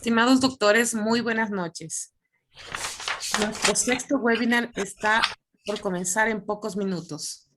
Estimados doctores, muy buenas noches. Nuestro sexto webinar está por comenzar en pocos minutos.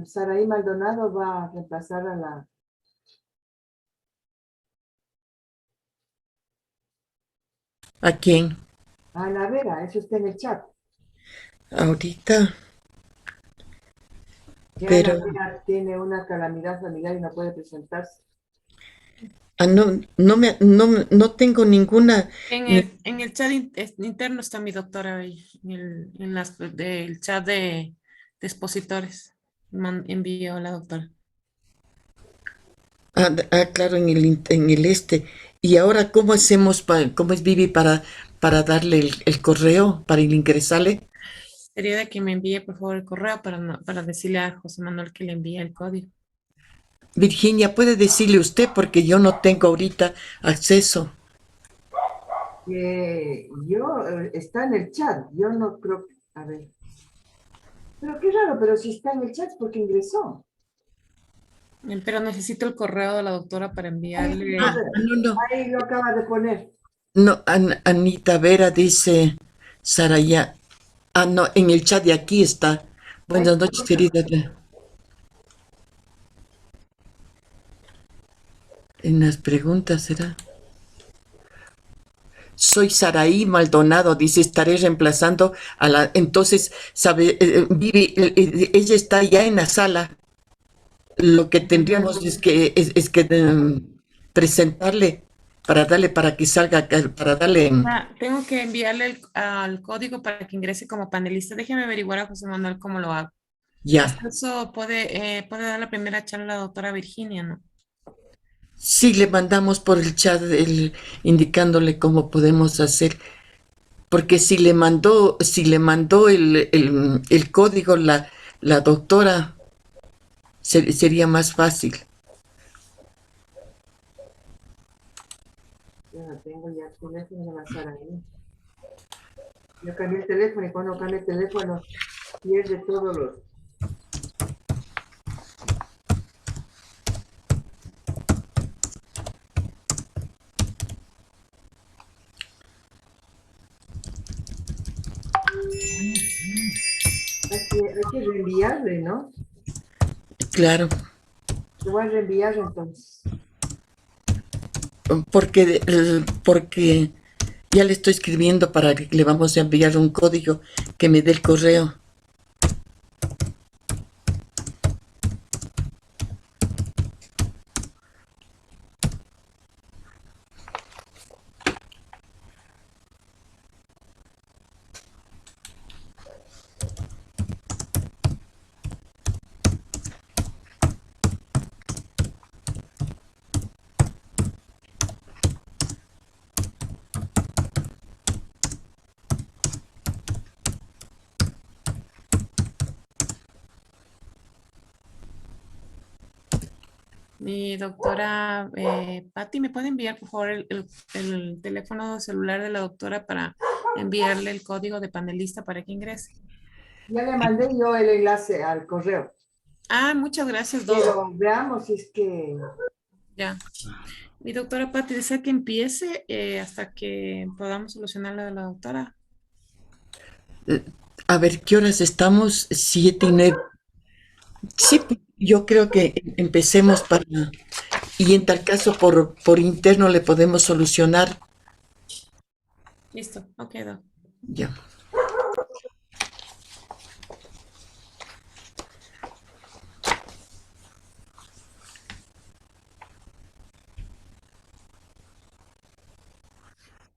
Saraí Maldonado va a reemplazar ¿A quién? a Ana Vera, eso está en el chat. Ahorita, Que Ana pero Vera tiene una calamidad familiar y no puede presentarse. no tengo ninguna. En el chat interno está mi doctora ahí, del chat de expositores. Envió a la doctora. Claro, en el este. Y ahora, ¿cómo hacemos, cómo es Vivi para darle el correo, para ingresarle? Sería de que me envíe, por favor, el correo para decirle a José Manuel que le envíe el código. Virginia, ¿puede decirle usted? Porque yo no tengo ahorita acceso. Está en el chat, yo no creo, a ver. Pero qué raro, pero si está en el chat es porque ingresó. Pero necesito el correo de la doctora para enviarle. A ver, No, no. ahí lo acaba de poner. No, Anita Vera dice, Saraya. No, en el chat de aquí está. Ahí Buenas está. noches, querida. En las preguntas será. Soy Saraí Maldonado, dice, estaré reemplazando a la. Entonces, sabe, Vivi, ella está ya en la sala. Lo que tendríamos es que presentarle para que salga, para darle. Tengo que enviarle al código para que ingrese como panelista. Déjeme averiguar a José Manuel cómo lo hago. Ya. Hasta eso puede dar la primera charla a la doctora Virginia, ¿no? Sí, le mandamos por el chat indicándole cómo podemos hacer. Porque si le mandó el código la doctora, sería más fácil. Yo no tengo ya el teléfono de la Saraí. Yo cambié el teléfono y cuando cambia el teléfono pierde todos los. Hay que reenviarle, ¿no? Claro, Lo voy a reenviar entonces. porque ya le estoy escribiendo para que le vamos a enviar un código que me dé el correo. Mi doctora Patti, ¿me puede enviar por favor el teléfono celular de la doctora para enviarle el código de panelista para que ingrese? Ya le mandé yo el enlace al correo, Ah, muchas gracias, Doc. pero veamos si es que... Ya. Mi doctora Patti, ¿desea que empiece hasta que podamos solucionar lo de la doctora? A ver, ¿qué horas estamos? 7:09. Sí, yo creo que empecemos para... Y en tal caso, por interno le podemos solucionar. Listo, ok, Doc. Ya.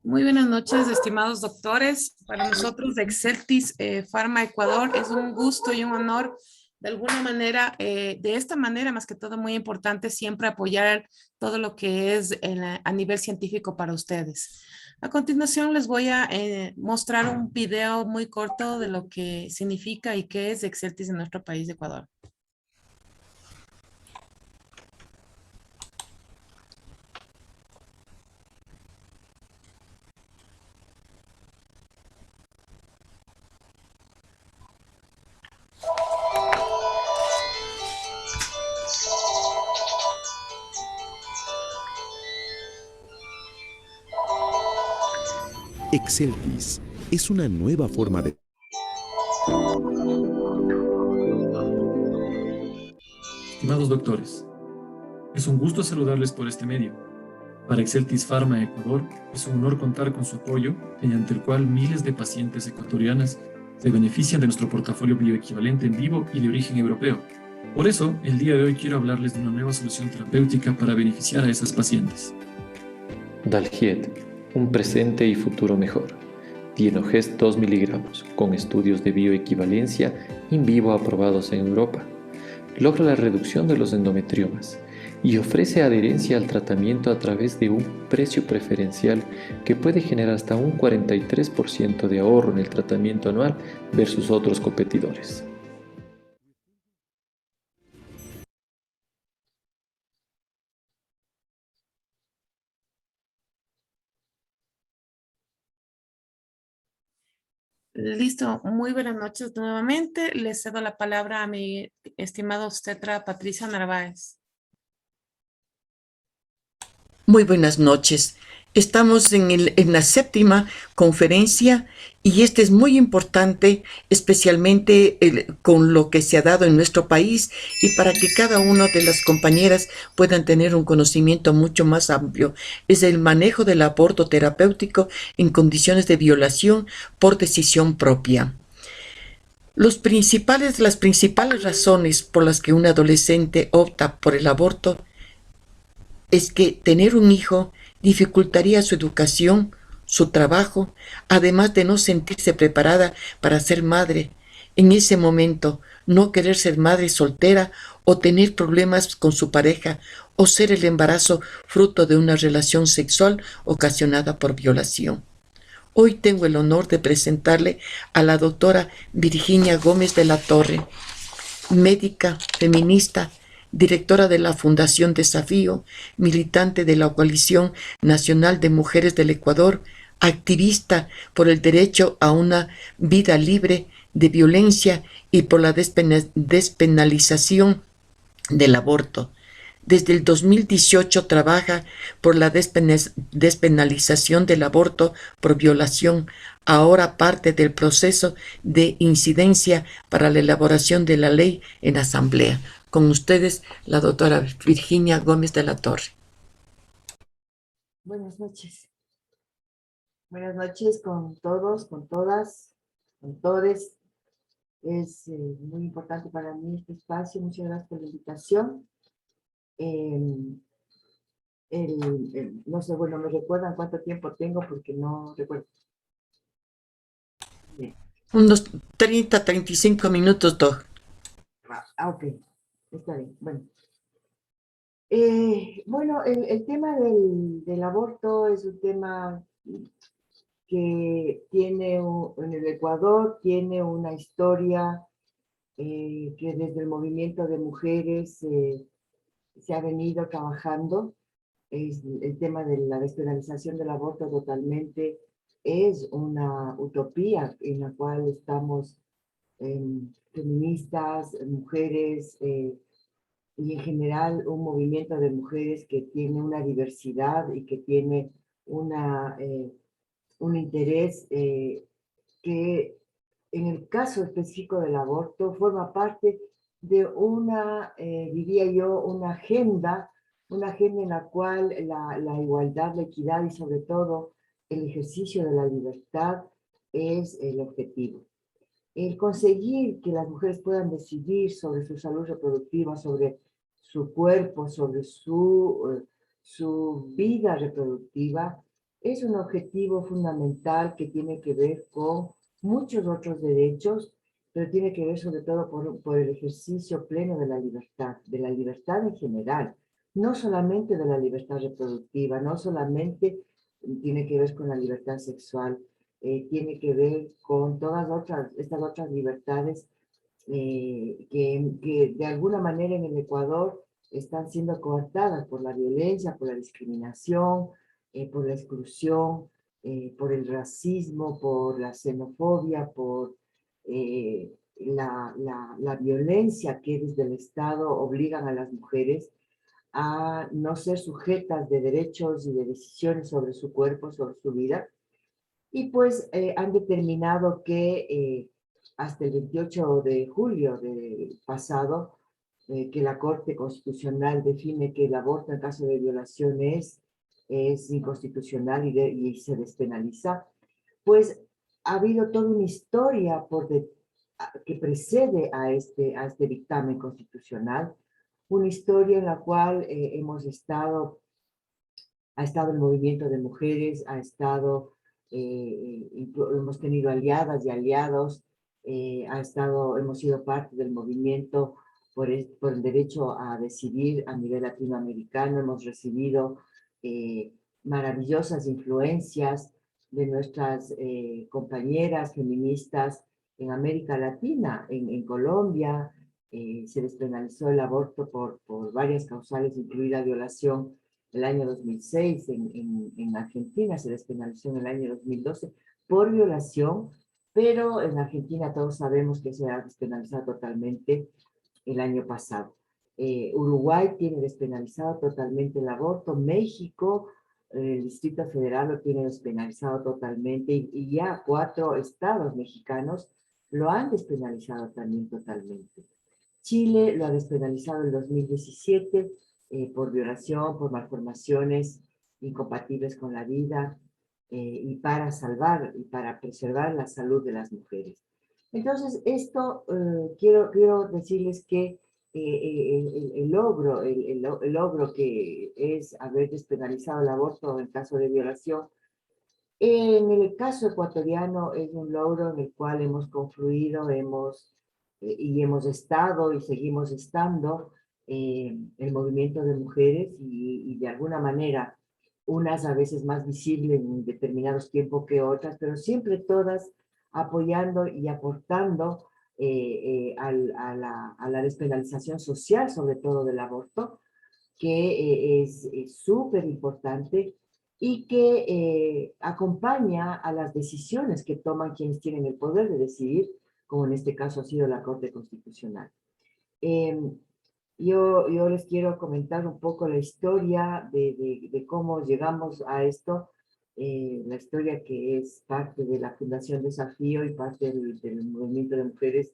Muy buenas noches, estimados doctores. Para nosotros de Exceltis Pharma Ecuador es un gusto y un honor, de alguna manera, de esta manera, más que todo, muy importante, siempre apoyar todo lo que es a nivel científico para ustedes. A continuación, les voy a mostrar un video muy corto de lo que significa y qué es Exceltis en nuestro país de Ecuador. Exceltis es una nueva forma de... Estimados doctores, es un gusto saludarles por este medio. Para Exceltis Pharma Ecuador es un honor contar con su apoyo, mediante el cual miles de pacientes ecuatorianas se benefician de nuestro portafolio bioequivalente en vivo y de origen europeo. Por eso, el día de hoy quiero hablarles de una nueva solución terapéutica para beneficiar a esas pacientes. Dalgiet, un presente y futuro mejor. Dienogest 2 miligramos, con estudios de bioequivalencia in vivo aprobados en Europa. Logra la reducción de los endometriomas y ofrece adherencia al tratamiento a través de un precio preferencial que puede generar hasta un 43% de ahorro en el tratamiento anual versus otros competidores. Listo, muy buenas noches nuevamente. Les cedo la palabra a mi estimada obstetra Patricia Narváez. Muy buenas noches. Estamos en la séptima conferencia y este es muy importante, especialmente con lo que se ha dado en nuestro país y para que cada una de las compañeras puedan tener un conocimiento mucho más amplio. Es el manejo del aborto terapéutico en condiciones de violación por decisión propia. Las principales razones por las que un adolescente opta por el aborto es que tener un hijo dificultaría su educación, su trabajo, además de no sentirse preparada para ser madre. En ese momento, no querer ser madre soltera o tener problemas con su pareja o ser el embarazo fruto de una relación sexual ocasionada por violación. Hoy tengo el honor de presentarle a la doctora Virginia Gómez de la Torre, médica, feminista, directora de la Fundación Desafío, militante de la Coalición Nacional de Mujeres del Ecuador, activista por el derecho a una vida libre de violencia y por la despenalización del aborto. Desde el 2018 trabaja por la despenalización del aborto por violación, ahora parte del proceso de incidencia para la elaboración de la ley en asamblea. Con ustedes, la doctora Virginia Gómez de la Torre. Buenas noches. Buenas noches con todos, con todas, con todes. Es muy importante para mí este espacio. Muchas gracias por la invitación. No sé, bueno, me recuerdan cuánto tiempo tengo porque no recuerdo. Bien. Unos 30, 35 minutos, doc. Ok, está bien. Bueno, el tema del aborto es un tema que tiene en el Ecuador, tiene una historia que desde el movimiento de mujeres se ha venido trabajando. El tema de la despenalización del aborto totalmente es una utopía en la cual estamos feministas, mujeres, y en general un movimiento de mujeres que tiene una diversidad y que tiene un interés que en el caso específico del aborto forma parte de una, diría yo, una agenda en la cual la igualdad, la equidad y sobre todo el ejercicio de la libertad es el objetivo. El conseguir que las mujeres puedan decidir sobre su salud reproductiva, sobre su cuerpo, sobre su vida reproductiva, es un objetivo fundamental que tiene que ver con muchos otros derechos, pero tiene que ver sobre todo por el ejercicio pleno de la libertad en general, no solamente de la libertad reproductiva, no solamente tiene que ver con la libertad sexual, tiene que ver con todas estas otras libertades que de alguna manera en el Ecuador están siendo coartadas por la violencia, por la discriminación, por la exclusión, por el racismo, por la xenofobia, por la violencia que desde el Estado obligan a las mujeres a no ser sujetas de derechos y de decisiones sobre su cuerpo, sobre su vida. Y pues han determinado que hasta el 28 de julio del pasado, que la Corte Constitucional define que el aborto en caso de violación es inconstitucional y se despenaliza, pues ha habido toda una historia que precede a este dictamen constitucional, una historia en la cual ha estado el movimiento de mujeres, hemos tenido aliadas y aliados, hemos sido parte del movimiento por el derecho a decidir a nivel latinoamericano, hemos recibido maravillosas influencias de nuestras compañeras feministas en América Latina, en Colombia. Se despenalizó el aborto por varias causales, incluida violación el año 2006, en Argentina se despenalizó en el año 2012 por violación, pero en Argentina todos sabemos que se ha despenalizado totalmente el año pasado. Uruguay tiene despenalizado totalmente el aborto, México, el Distrito Federal lo tiene despenalizado totalmente y ya 4 estados mexicanos lo han despenalizado también totalmente. Chile lo ha despenalizado en 2017, por violación, por malformaciones incompatibles con la vida y para salvar y para preservar la salud de las mujeres. Entonces, esto quiero decirles que el logro que es haber despenalizado el aborto en caso de violación, en el caso ecuatoriano es un logro en el cual hemos confluido, y hemos estado y seguimos estando el movimiento de mujeres y de alguna manera unas a veces más visibles en determinados tiempos que otras, pero siempre todas apoyando y aportando a la despenalización social, sobre todo del aborto, que es súper importante y que acompaña a las decisiones que toman quienes tienen el poder de decidir, como en este caso ha sido la Corte Constitucional. Yo les quiero comentar un poco la historia de cómo llegamos a esto, la historia que es parte de la Fundación Desafío y parte del movimiento de mujeres,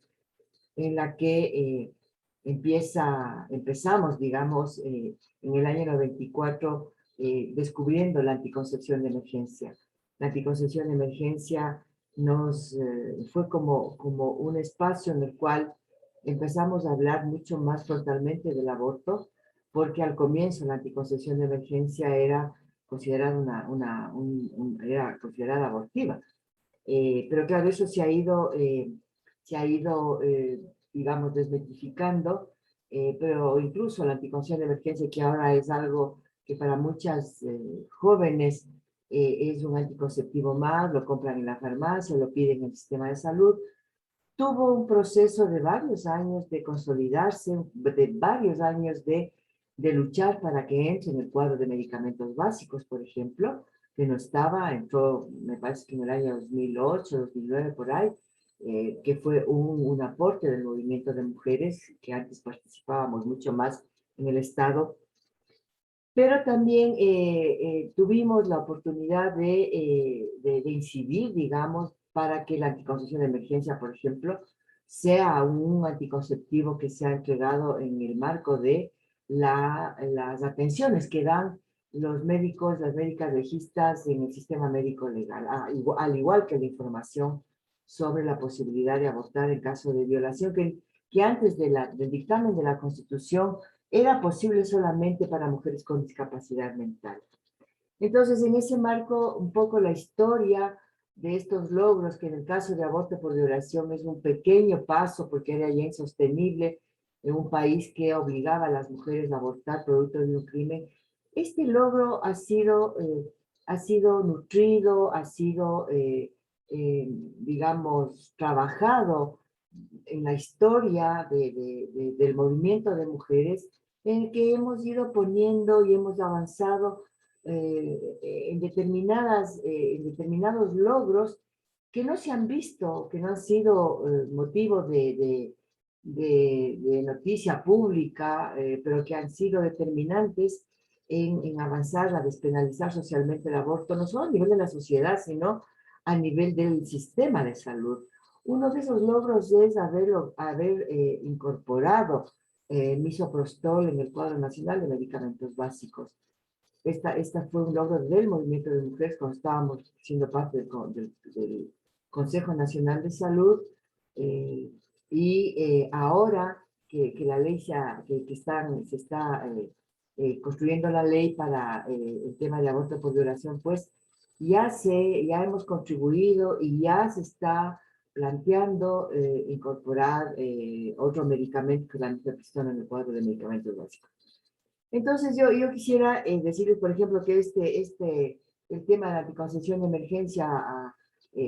en la que empezamos, digamos, en el año 94, descubriendo la anticoncepción de emergencia. La anticoncepción de emergencia fue como un espacio en el cual empezamos a hablar mucho más frontalmente del aborto, porque al comienzo la anticoncepción de emergencia era considerada era considerada abortiva. Pero claro, eso se ha ido, digamos, desmitificando, pero incluso la anticoncepción de emergencia, que ahora es algo que para muchas jóvenes es un anticonceptivo más, lo compran en la farmacia, lo piden en el sistema de salud, tuvo un proceso de varios años de consolidarse, de varios años de de luchar para que entre en el cuadro de medicamentos básicos, por ejemplo, que no estaba, entró, me parece que en el año 2008, 2009, por ahí, que fue un aporte del movimiento de mujeres, que antes participábamos mucho más en el Estado, pero también tuvimos la oportunidad de incidir, digamos, para que la anticoncepción de emergencia, por ejemplo, sea un anticonceptivo que sea entregado en el marco de las atenciones que dan los médicos, las médicas legistas en el sistema médico legal, al igual que la información sobre la posibilidad de abortar en caso de violación, que antes del dictamen de la Constitución era posible solamente para mujeres con discapacidad mental. Entonces, en ese marco, un poco la historia de estos logros, que en el caso de aborto por violación es un pequeño paso, porque era ya insostenible en un país que obligaba a las mujeres a abortar producto de un crimen. Este logro ha sido nutrido, ha sido, digamos, trabajado en la historia del movimiento de mujeres, en el que hemos ido poniendo y hemos avanzado en determinados logros que no se han visto, que no han sido motivo de noticia pública, pero que han sido determinantes en avanzar a despenalizar socialmente el aborto, no solo a nivel de la sociedad, sino a nivel del sistema de salud. Uno de esos logros es haber incorporado misoprostol en el cuadro nacional de medicamentos básicos. Esta fue un logro del movimiento de mujeres cuando estábamos siendo parte del Consejo Nacional de Salud, ahora que la ley se está construyendo la ley para el tema de aborto por violación, pues ya hemos contribuido y ya se está planteando incorporar otro medicamento que es la nifepristona en el cuadro de medicamentos básicos. Entonces yo quisiera decirles, por ejemplo, que el tema de la anticoncepción de emergencia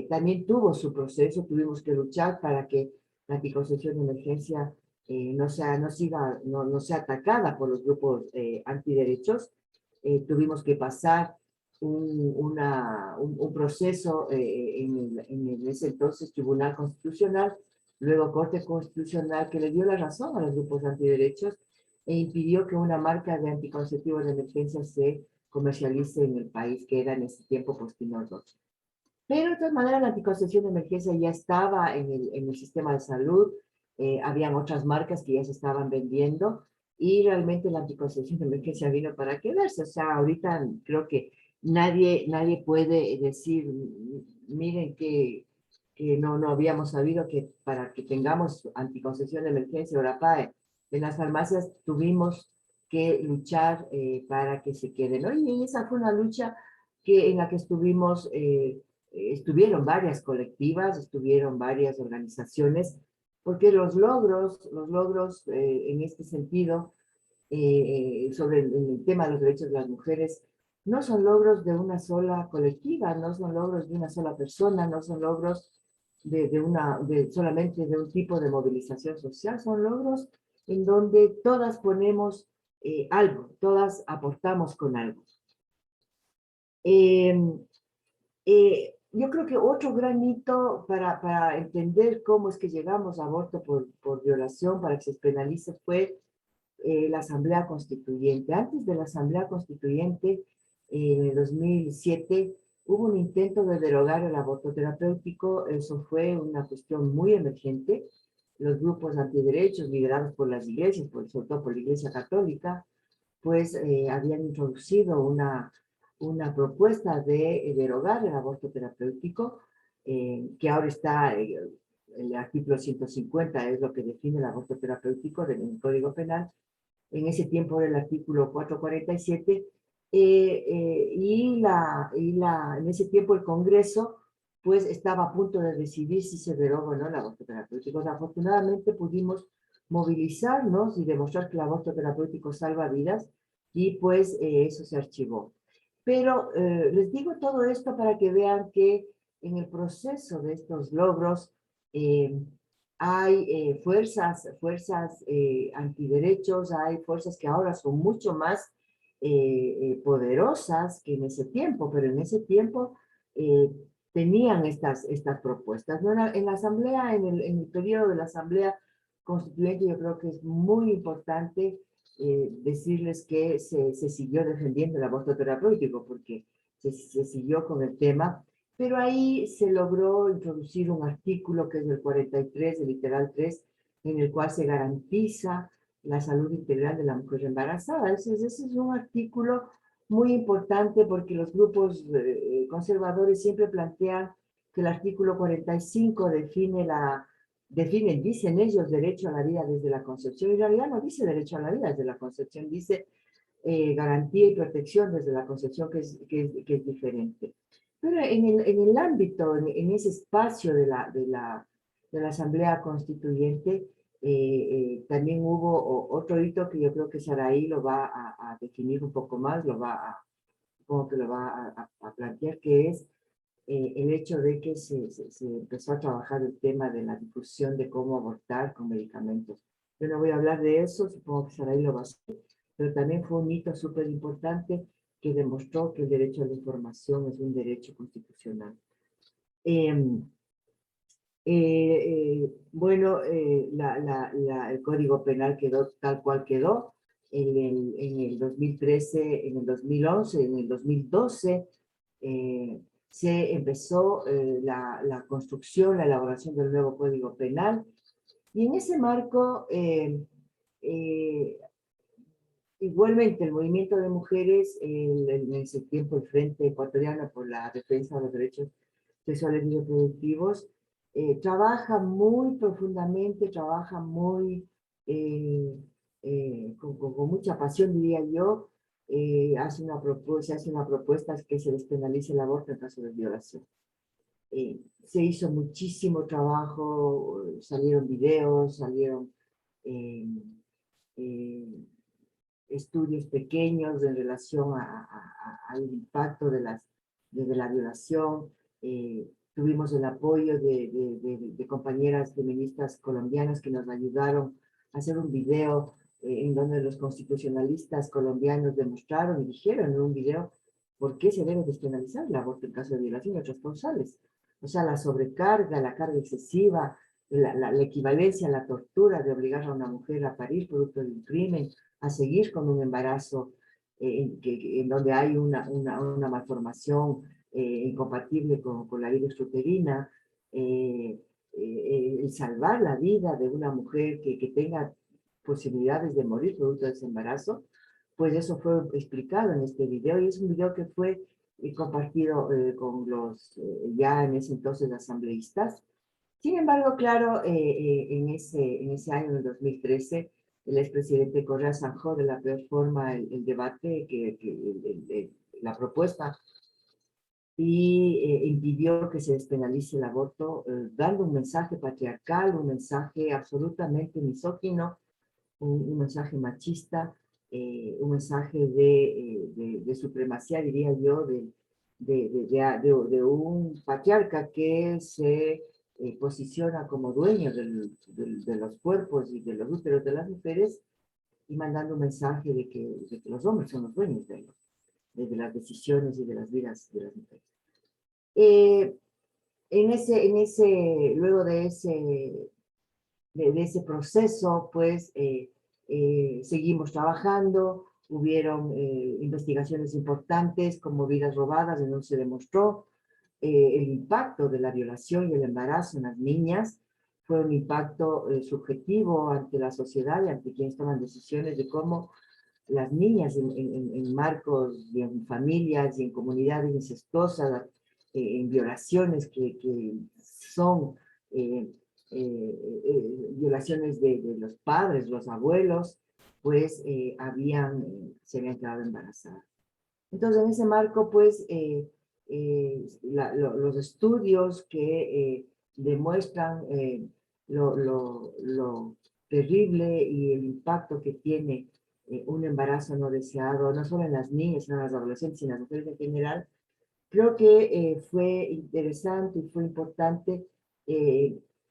también tuvo su proceso. Tuvimos que luchar para que la anticoncepción de emergencia no sea atacada por los grupos antiderechos. Tuvimos que pasar un proceso en ese entonces Tribunal Constitucional, luego Corte Constitucional, que le dio la razón a los grupos antiderechos e impidió que una marca de anticonceptivos de emergencia se comercialice en el país, que era en ese tiempo Postinor 2. Pero de todas maneras la anticoncepción de emergencia ya estaba en el sistema de salud, habían otras marcas que ya se estaban vendiendo, y realmente la anticoncepción de emergencia vino para quedarse. O sea, ahorita creo que nadie puede decir, miren que no habíamos sabido que para que tengamos anticoncepción de emergencia o la PAE en las farmacias tuvimos que luchar para que se quede, ¿no? Y esa fue una lucha en la que estuvieron varias colectivas, estuvieron varias organizaciones, porque los logros en este sentido, sobre el tema de los derechos de las mujeres, no son logros de una sola colectiva, no son logros de una sola persona, no son logros solamente de un tipo de movilización social, son logros en donde todas ponemos algo, todas aportamos con algo. Yo creo que otro gran hito para entender cómo es que llegamos a aborto por violación, para que se penalice, fue la Asamblea Constituyente. Antes de la Asamblea Constituyente, en el 2007, hubo un intento de derogar el aborto terapéutico. Eso fue una cuestión muy emergente. Los grupos antiderechos, liderados por las iglesias, sobre todo por la Iglesia Católica, pues habían introducido una propuesta de derogar el aborto terapéutico, que ahora está, el artículo 150 es lo que define el aborto terapéutico en el Código Penal. En ese tiempo era el artículo 447, en ese tiempo el Congreso pues estaba a punto de decidir si se deroga o no el aborto terapéutico. Afortunadamente pudimos movilizarnos y demostrar que el aborto terapéutico salva vidas, y pues eso se archivó. Pero les digo todo esto para que vean que en el proceso de estos logros hay fuerzas antiderechos, hay fuerzas que ahora son mucho más poderosas que en ese tiempo, pero en ese tiempo tenían estas propuestas. ¿No? En la asamblea, en el periodo de la asamblea constituyente, yo creo que es muy importante decirles que se siguió defendiendo el aborto terapéutico, porque se siguió con el tema, pero ahí se logró introducir un artículo que es el 43, el literal 3, en el cual se garantiza la salud integral de la mujer embarazada. Ese es un artículo muy importante porque los grupos conservadores siempre plantean que el artículo 45 dicen ellos, derecho a la vida desde la concepción. En realidad no dice derecho a la vida desde la concepción, dice garantía y protección desde la concepción, que es diferente. Pero en el ámbito, en ese espacio de la Asamblea Constituyente, también hubo otro hito que yo creo que Saraí lo va a definir un poco más, supongo que lo va a plantear, que es el hecho de que se empezó a trabajar el tema de la difusión de cómo abortar con medicamentos. Yo no voy a hablar de eso, supongo que Saraí lo va a hacer, pero también fue un hito súper importante que demostró que el derecho a la información es un derecho constitucional. Bueno, el Código Penal quedó tal cual quedó en el 2013, en el 2011, en el 2012, se empezó la construcción, la elaboración del nuevo Código Penal, y en ese marco, igualmente el movimiento de mujeres, en ese tiempo el Frente Ecuatoriano por la Defensa de los Derechos Sexuales y Reproductivos, trabaja muy profundamente, trabaja muy, con mucha pasión, diría yo, hace una propuesta que se despenalice el aborto en caso de violación. Se hizo muchísimo trabajo, salieron videos, salieron estudios pequeños en relación al impacto de la violación. Tuvimos el apoyo de compañeras feministas colombianas que nos ayudaron a hacer un video en donde los constitucionalistas colombianos demostraron y dijeron en un video por qué se debe despenalizar el aborto en caso de violación y otras causales. O sea, la sobrecarga, la carga excesiva, la equivalencia a la tortura de obligar a una mujer a parir producto de un crimen, a seguir con un embarazo en donde hay una malformación incompatible con la vida extrauterina, el salvar la vida de una mujer que tenga posibilidades de morir producto de ese embarazo, pues eso fue explicado en este video, y es un video que fue compartido con los ya en ese entonces asambleístas. Sin embargo, claro, en ese año, en el 2013, el expresidente Correa zanjó de la peor forma el debate, la propuesta, y impidió que se despenalice el aborto, dando un mensaje patriarcal, un mensaje absolutamente misógino, un mensaje machista, un mensaje de supremacía, diría yo, de un patriarca que se posiciona como dueño de los cuerpos y de los úteros de las mujeres, y mandando un mensaje de que los hombres son los dueños de las decisiones y de las vidas de las mujeres. Luego de ese proceso, pues, seguimos trabajando. Hubieron investigaciones importantes como vidas robadas, en donde se demostró el impacto de la violación y el embarazo en las niñas. Fue un impacto subjetivo ante la sociedad y ante quienes toman decisiones de cómo las niñas en marcos y en familias y en comunidades incestuosas, en violaciones que son violaciones de los padres, los abuelos, pues se habían quedado embarazadas. Entonces, en ese marco, pues, los estudios que demuestran lo terrible y el impacto que tiene un embarazo no deseado, no solo en las niñas, sino en las adolescentes y en las mujeres en general, creo que fue interesante y fue importante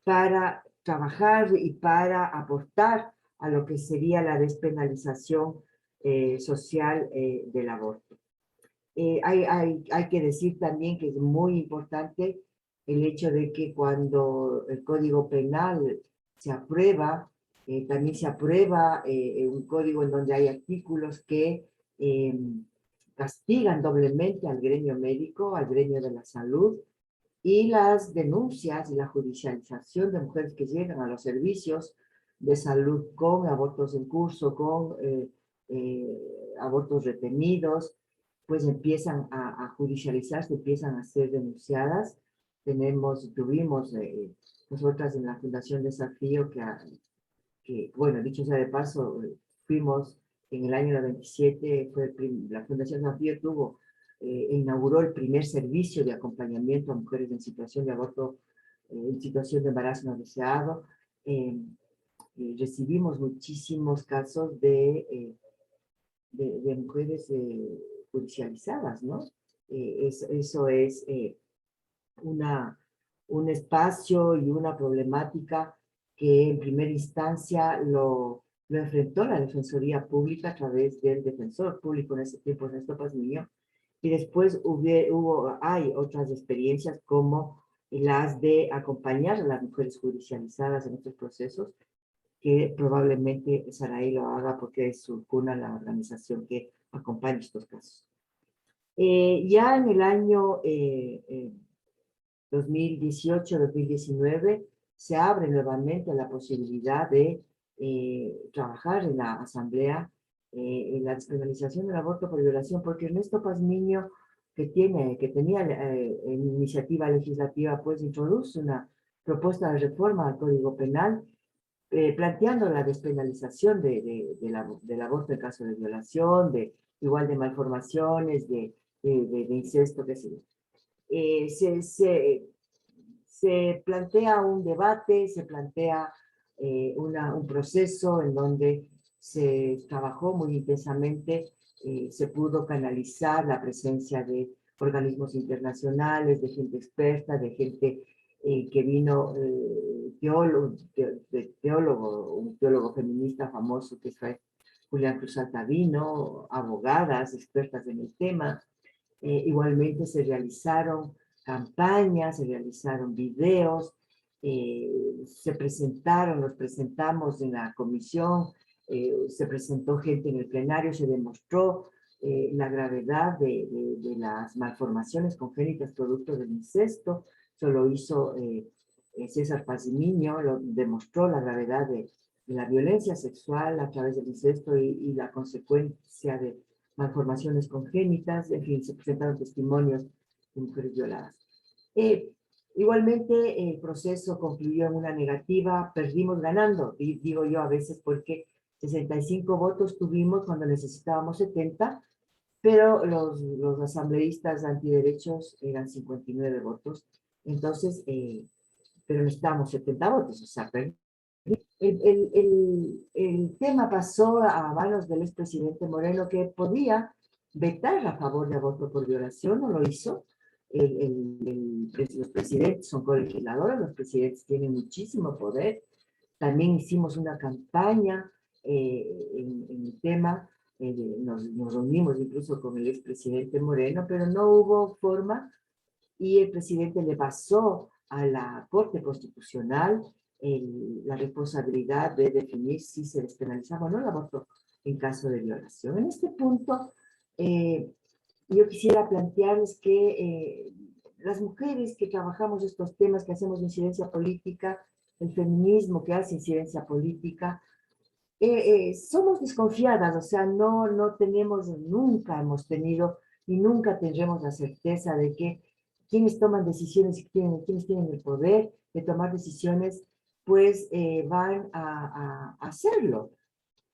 para trabajar y para aportar a lo que sería la despenalización social del aborto. Hay que decir también que es muy importante el hecho de que cuando el Código Penal se aprueba, también se aprueba un código en donde hay artículos que castigan doblemente al gremio médico, al gremio de la salud, y las denuncias y la judicialización de mujeres que llegan a los servicios de salud con abortos en curso, con abortos retenidos, pues empiezan a judicializarse, empiezan a ser denunciadas. Tuvimos nosotras en la Fundación Desafío que bueno, dicho sea de paso, fuimos en el año 97, la Fundación Desafío inauguró el primer servicio de acompañamiento a mujeres en situación de aborto, en situación de embarazo no deseado. Recibimos muchísimos casos de mujeres judicializadas, ¿no? Eso es un espacio y una problemática que en primera instancia lo enfrentó la Defensoría Pública a través del Defensor Público en ese tiempo, Ernesto Pazmiño, y después hay otras experiencias como las de acompañar a las mujeres judicializadas en estos procesos, que probablemente Saraí lo haga porque es su cuna la organización que acompaña estos casos. Ya en el año 2018-2019 se abre nuevamente la posibilidad de trabajar en la Asamblea en la despenalización del aborto por violación, porque Ernesto Pazmiño, que tenía iniciativa legislativa, pues introduce una propuesta de reforma al Código Penal, planteando la despenalización del aborto en caso de violación, igual de malformaciones, de incesto, qué sé yo. Se plantea un debate, se plantea un proceso en donde se trabajó muy intensamente, se pudo canalizar la presencia de organismos internacionales, de gente experta, de gente que vino, un teólogo feminista famoso que fue Julián Cruz Altavino, abogadas expertas en el tema. Igualmente se realizaron campañas, se realizaron videos, nos presentamos en la comisión, se presentó gente en el plenario, se demostró la gravedad de las malformaciones congénitas producto del incesto. Eso lo hizo César Pazmiño, lo demostró la gravedad de la violencia sexual a través del incesto y la consecuencia de malformaciones congénitas. En fin, se presentaron testimonios de mujeres violadas. Igualmente, el proceso concluyó en una negativa, perdimos ganando, digo yo a veces porque 65 votos tuvimos cuando necesitábamos 70, pero los asambleístas antiderechos eran 59 votos, entonces, pero necesitábamos 70 votos, o sea, el tema pasó a manos del expresidente Moreno, que podía vetar a favor de aborto por violación, no lo hizo. Los presidentes son colegisladores, los presidentes tienen muchísimo poder. También hicimos una campaña en el tema, nos reunimos incluso con el expresidente Moreno, pero no hubo forma y el presidente le pasó a la Corte Constitucional la responsabilidad de definir si se despenalizaba o no el aborto en caso de violación. En este punto, yo quisiera plantearles que las mujeres que trabajamos estos temas, que hacemos incidencia política, el feminismo que hace incidencia política, somos desconfiadas, o sea, no tenemos, nunca hemos tenido y nunca tendremos la certeza de que quienes toman decisiones y quienes tienen el poder de tomar decisiones, pues van a hacerlo.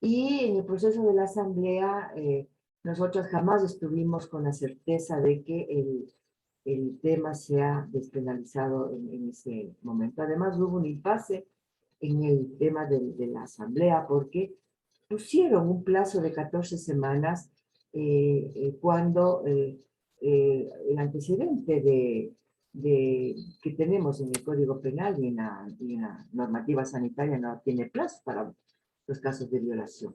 Y en el proceso de la asamblea, nosotros jamás estuvimos con la certeza de que el tema sea despenalizado en ese momento. Además, hubo un impasse en el tema de la asamblea porque pusieron un plazo de 14 semanas cuando el antecedente que tenemos en el Código Penal y en la normativa sanitaria no tiene plazo para los casos de violación.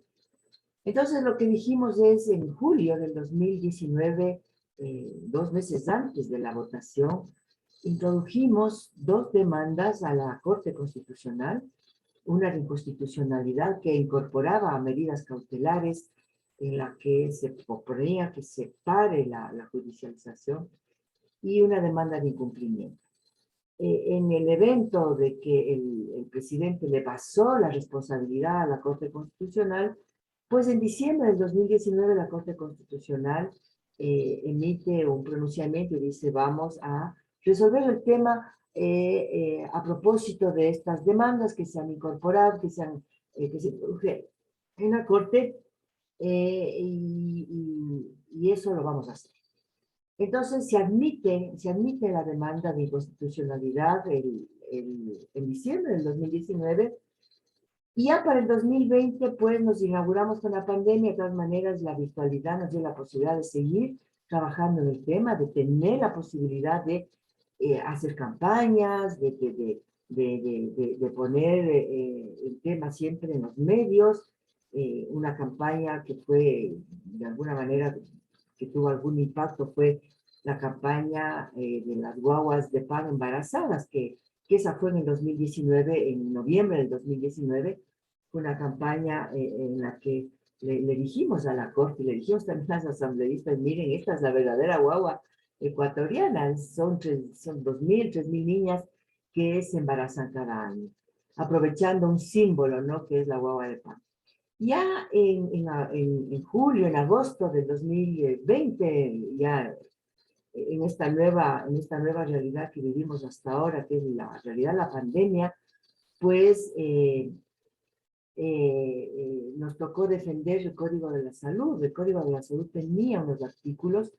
Entonces lo que dijimos es en julio del 2019, 2 meses antes de la votación, introdujimos 2 demandas a la Corte Constitucional, una de inconstitucionalidad que incorporaba medidas cautelares en la que se proponía que se pare la judicialización, y una demanda de incumplimiento. En el evento de que el presidente le pasó la responsabilidad a la Corte Constitucional, pues en diciembre del 2019 la Corte Constitucional emite un pronunciamiento y dice vamos a resolver el tema a propósito de estas demandas que se han incorporado, que se produjeron en la Corte, y eso lo vamos a hacer. Entonces se admite la demanda de inconstitucionalidad en diciembre del 2019, y ya para el 2020 pues nos inauguramos con la pandemia. De todas maneras la virtualidad nos dio la posibilidad de seguir trabajando en el tema, de tener la posibilidad de hacer campañas, de poner el tema siempre en los medios, una campaña que fue de alguna manera que tuvo algún impacto fue la campaña de las guaguas de pan embarazadas, que esa fue en el 2019, en noviembre del 2019, fue una campaña en la que le dijimos a la Corte, y le dijimos también a los asambleístas, miren, esta es la verdadera guagua ecuatoriana, son 2.000, 3.000 niñas que se embarazan cada año, aprovechando un símbolo, ¿no?, que es la guagua de pan. Ya en julio, en agosto del 2020, ya en esta nueva realidad que vivimos hasta ahora, que es la realidad de la pandemia, pues nos tocó defender el Código de la Salud. El Código de la Salud tenía unos artículos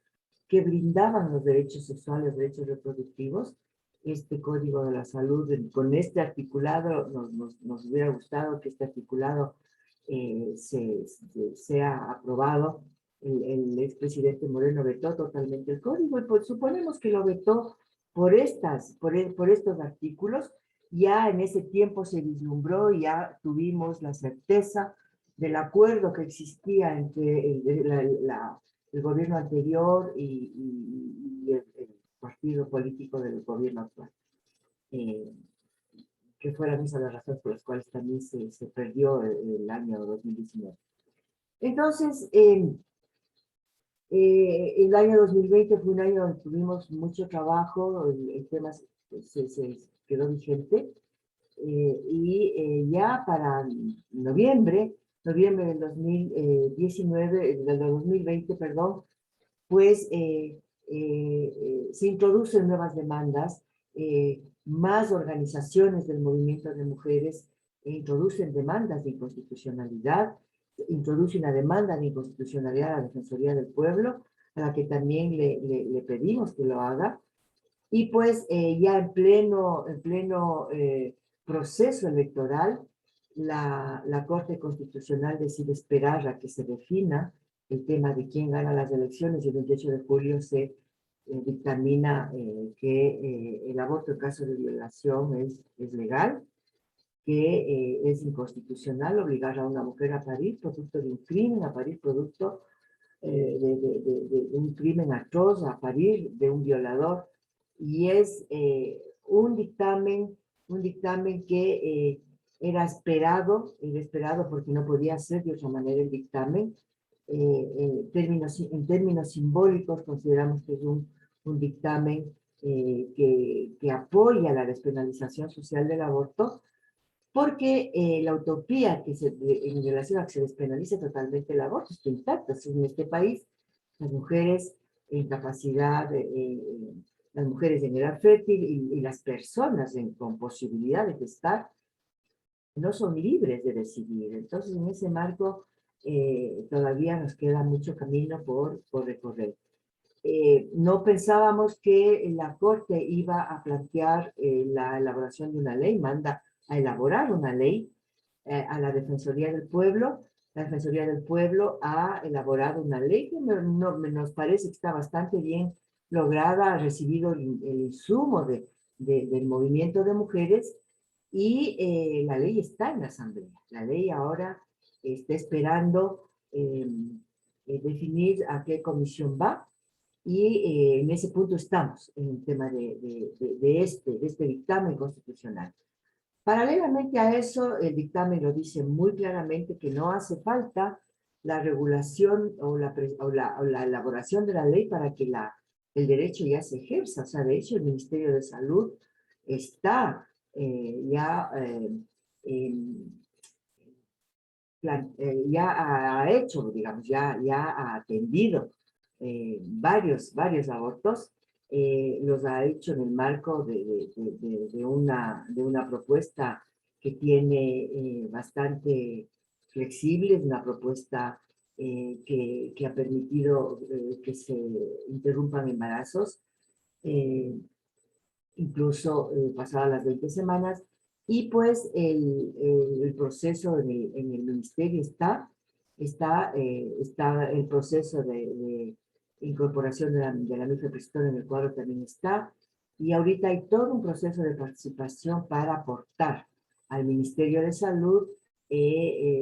que blindaban los derechos sexuales, los derechos reproductivos. Este Código de la Salud, con este articulado, nos hubiera gustado que este articulado sea aprobado. El expresidente Moreno vetó totalmente el código, y pues suponemos que lo vetó por estos artículos. Ya en ese tiempo se vislumbró, ya tuvimos la certeza del acuerdo que existía entre el gobierno anterior y el partido político del gobierno actual. Que fueran esas las razones por las cuales también se perdió el año 2019. Entonces, el año 2020 fue un año donde tuvimos mucho trabajo, el tema se quedó vigente, y ya para noviembre del 2020, perdón, pues se introducen nuevas demandas. Más organizaciones del movimiento de mujeres introducen demandas de inconstitucionalidad, introduce una demanda de inconstitucionalidad a la Defensoría del Pueblo, a la que también le pedimos que lo haga. Y pues ya en pleno proceso electoral, la Corte Constitucional decide esperar a que se defina el tema de quién gana las elecciones, y el 28 de julio se dictamina que el aborto en caso de violación es legal, que es inconstitucional obligar a una mujer a parir producto de un crimen, a parir producto de un crimen atroz, a parir de un violador. Y es un dictamen que era esperado porque no podía ser de otra manera el dictamen. En términos simbólicos consideramos que es un dictamen que apoya la despenalización social del aborto, porque la utopía en relación a que se despenalice totalmente el aborto está intacta. En este país, las mujeres en capacidad, las mujeres en edad fértil y las personas con posibilidad de gestar no son libres de decidir. Entonces, en ese marco, todavía nos queda mucho camino por recorrer. No pensábamos que la Corte iba a plantear la elaboración de una ley, manda a elaborar una ley a la Defensoría del Pueblo. La Defensoría del Pueblo ha elaborado una ley que nos parece que está bastante bien logrado, ha recibido el insumo del movimiento de mujeres y la ley está en la Asamblea. La ley ahora está esperando definir a qué comisión va y en ese punto estamos en el tema de este dictamen constitucional. Paralelamente a eso, el dictamen lo dice muy claramente que no hace falta la regulación o la elaboración de la ley para que el derecho ya se ejerza. O sea, de hecho, el Ministerio de Salud está ya ha hecho, digamos, ya ha atendido varios abortos, los ha hecho en el marco de una propuesta que tiene bastante flexible, una propuesta que ha permitido que se interrumpan embarazos, incluso pasadas las 20 semanas, y pues el proceso en el ministerio está el proceso de incorporación de la mifepristona en el cuadro también está, y ahorita hay todo un proceso de participación para aportar al Ministerio de Salud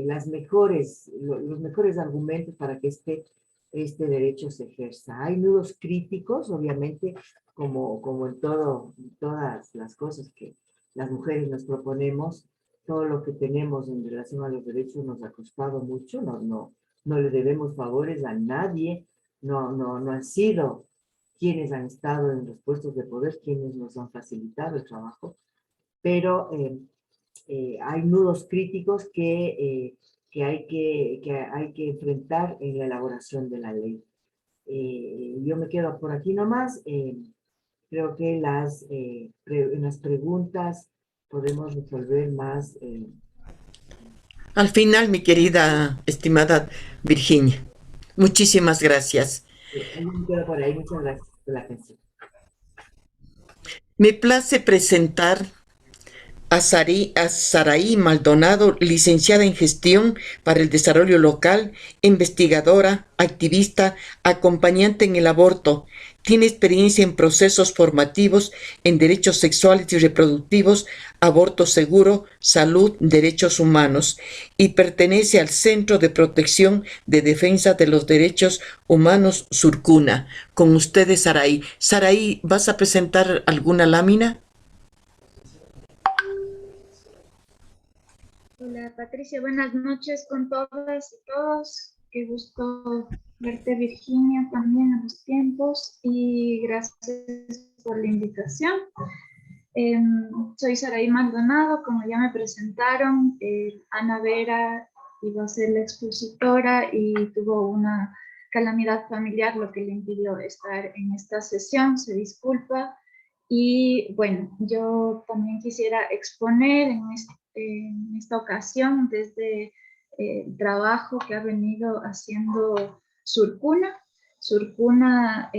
los mejores argumentos para que este derecho se ejerza. Hay nudos críticos, obviamente, como en todas las cosas que las mujeres nos proponemos. Todo lo que tenemos en relación a los derechos nos ha costado mucho, no le debemos favores a nadie, no han sido quienes han estado en los puestos de poder, quienes nos han facilitado el trabajo, pero hay nudos críticos que hay que enfrentar en la elaboración de la ley. Yo me quedo por aquí nomás. Creo que en las preguntas podemos resolver más. Al final, mi querida, estimada Virginia, muchísimas gracias. Yo me quedo por ahí. Muchas gracias por la atención. Me place presentar a Saraí Maldonado, licenciada en Gestión para el Desarrollo Local, investigadora, activista, acompañante en el aborto. Tiene experiencia en procesos formativos en derechos sexuales y reproductivos, aborto seguro, salud, derechos humanos, y pertenece al Centro de Protección de Defensa de los Derechos Humanos Surcuna. Con ustedes, Saraí. Saraí, ¿vas a presentar alguna lámina? Hola Patricia, buenas noches con todas y todos. Qué gusto verte, Virginia, también a los tiempos, y gracias por la invitación. Soy Saraí Maldonado, como ya me presentaron. Ana Vera iba a ser la expositora y tuvo una calamidad familiar, lo que le impidió estar en esta sesión, se disculpa. Y bueno, yo también quisiera exponer en esta ocasión desde el trabajo que ha venido haciendo Surcuna. Surcuna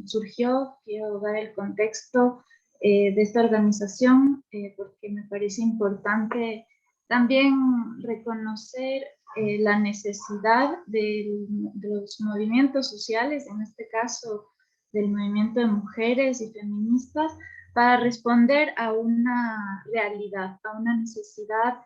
surgió, quiero dar el contexto de esta organización, porque me parece importante también reconocer la necesidad de los movimientos sociales, en este caso del movimiento de mujeres y feministas, para responder a una realidad, a una necesidad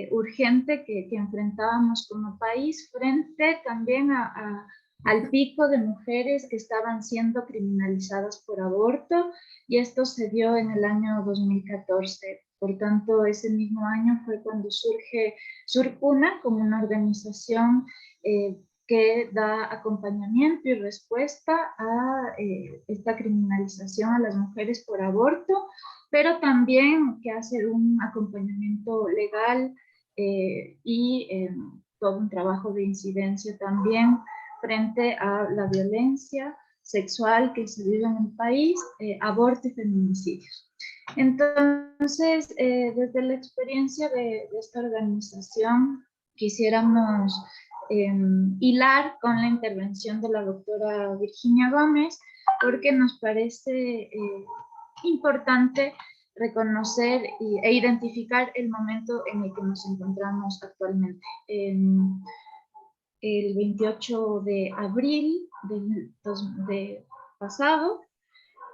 urgente que enfrentábamos como país, frente también al pico de mujeres que estaban siendo criminalizadas por aborto, y esto se dio en el año 2014. Por tanto, ese mismo año fue cuando surge Surcuna como una organización que da acompañamiento y respuesta a esta criminalización a las mujeres por aborto, pero también que hace un acompañamiento legal y todo un trabajo de incidencia también frente a la violencia sexual que se vive en el país, aborto y feminicidios. Entonces, desde la experiencia de esta organización, quisiéramos hilar con la intervención de la doctora Virginia Gómez, porque nos parece importante reconocer e identificar el momento en el que nos encontramos actualmente. El 28 de abril de pasado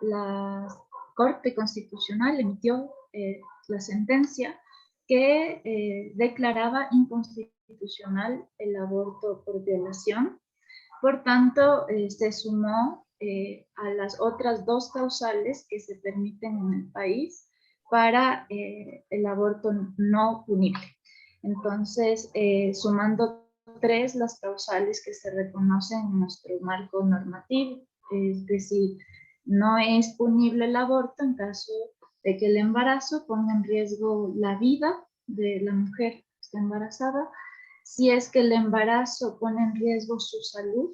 la Corte Constitucional emitió la sentencia que declaraba inconstitucional el aborto por violación. Por tanto, se sumó a las otras 2 causales que se permiten en el país para el aborto no punible. Entonces, sumando 3 las causales que se reconocen en nuestro marco normativo, es decir, no es punible el aborto en caso de que el embarazo ponga en riesgo la vida de la mujer que está embarazada, si es que el embarazo pone en riesgo su salud,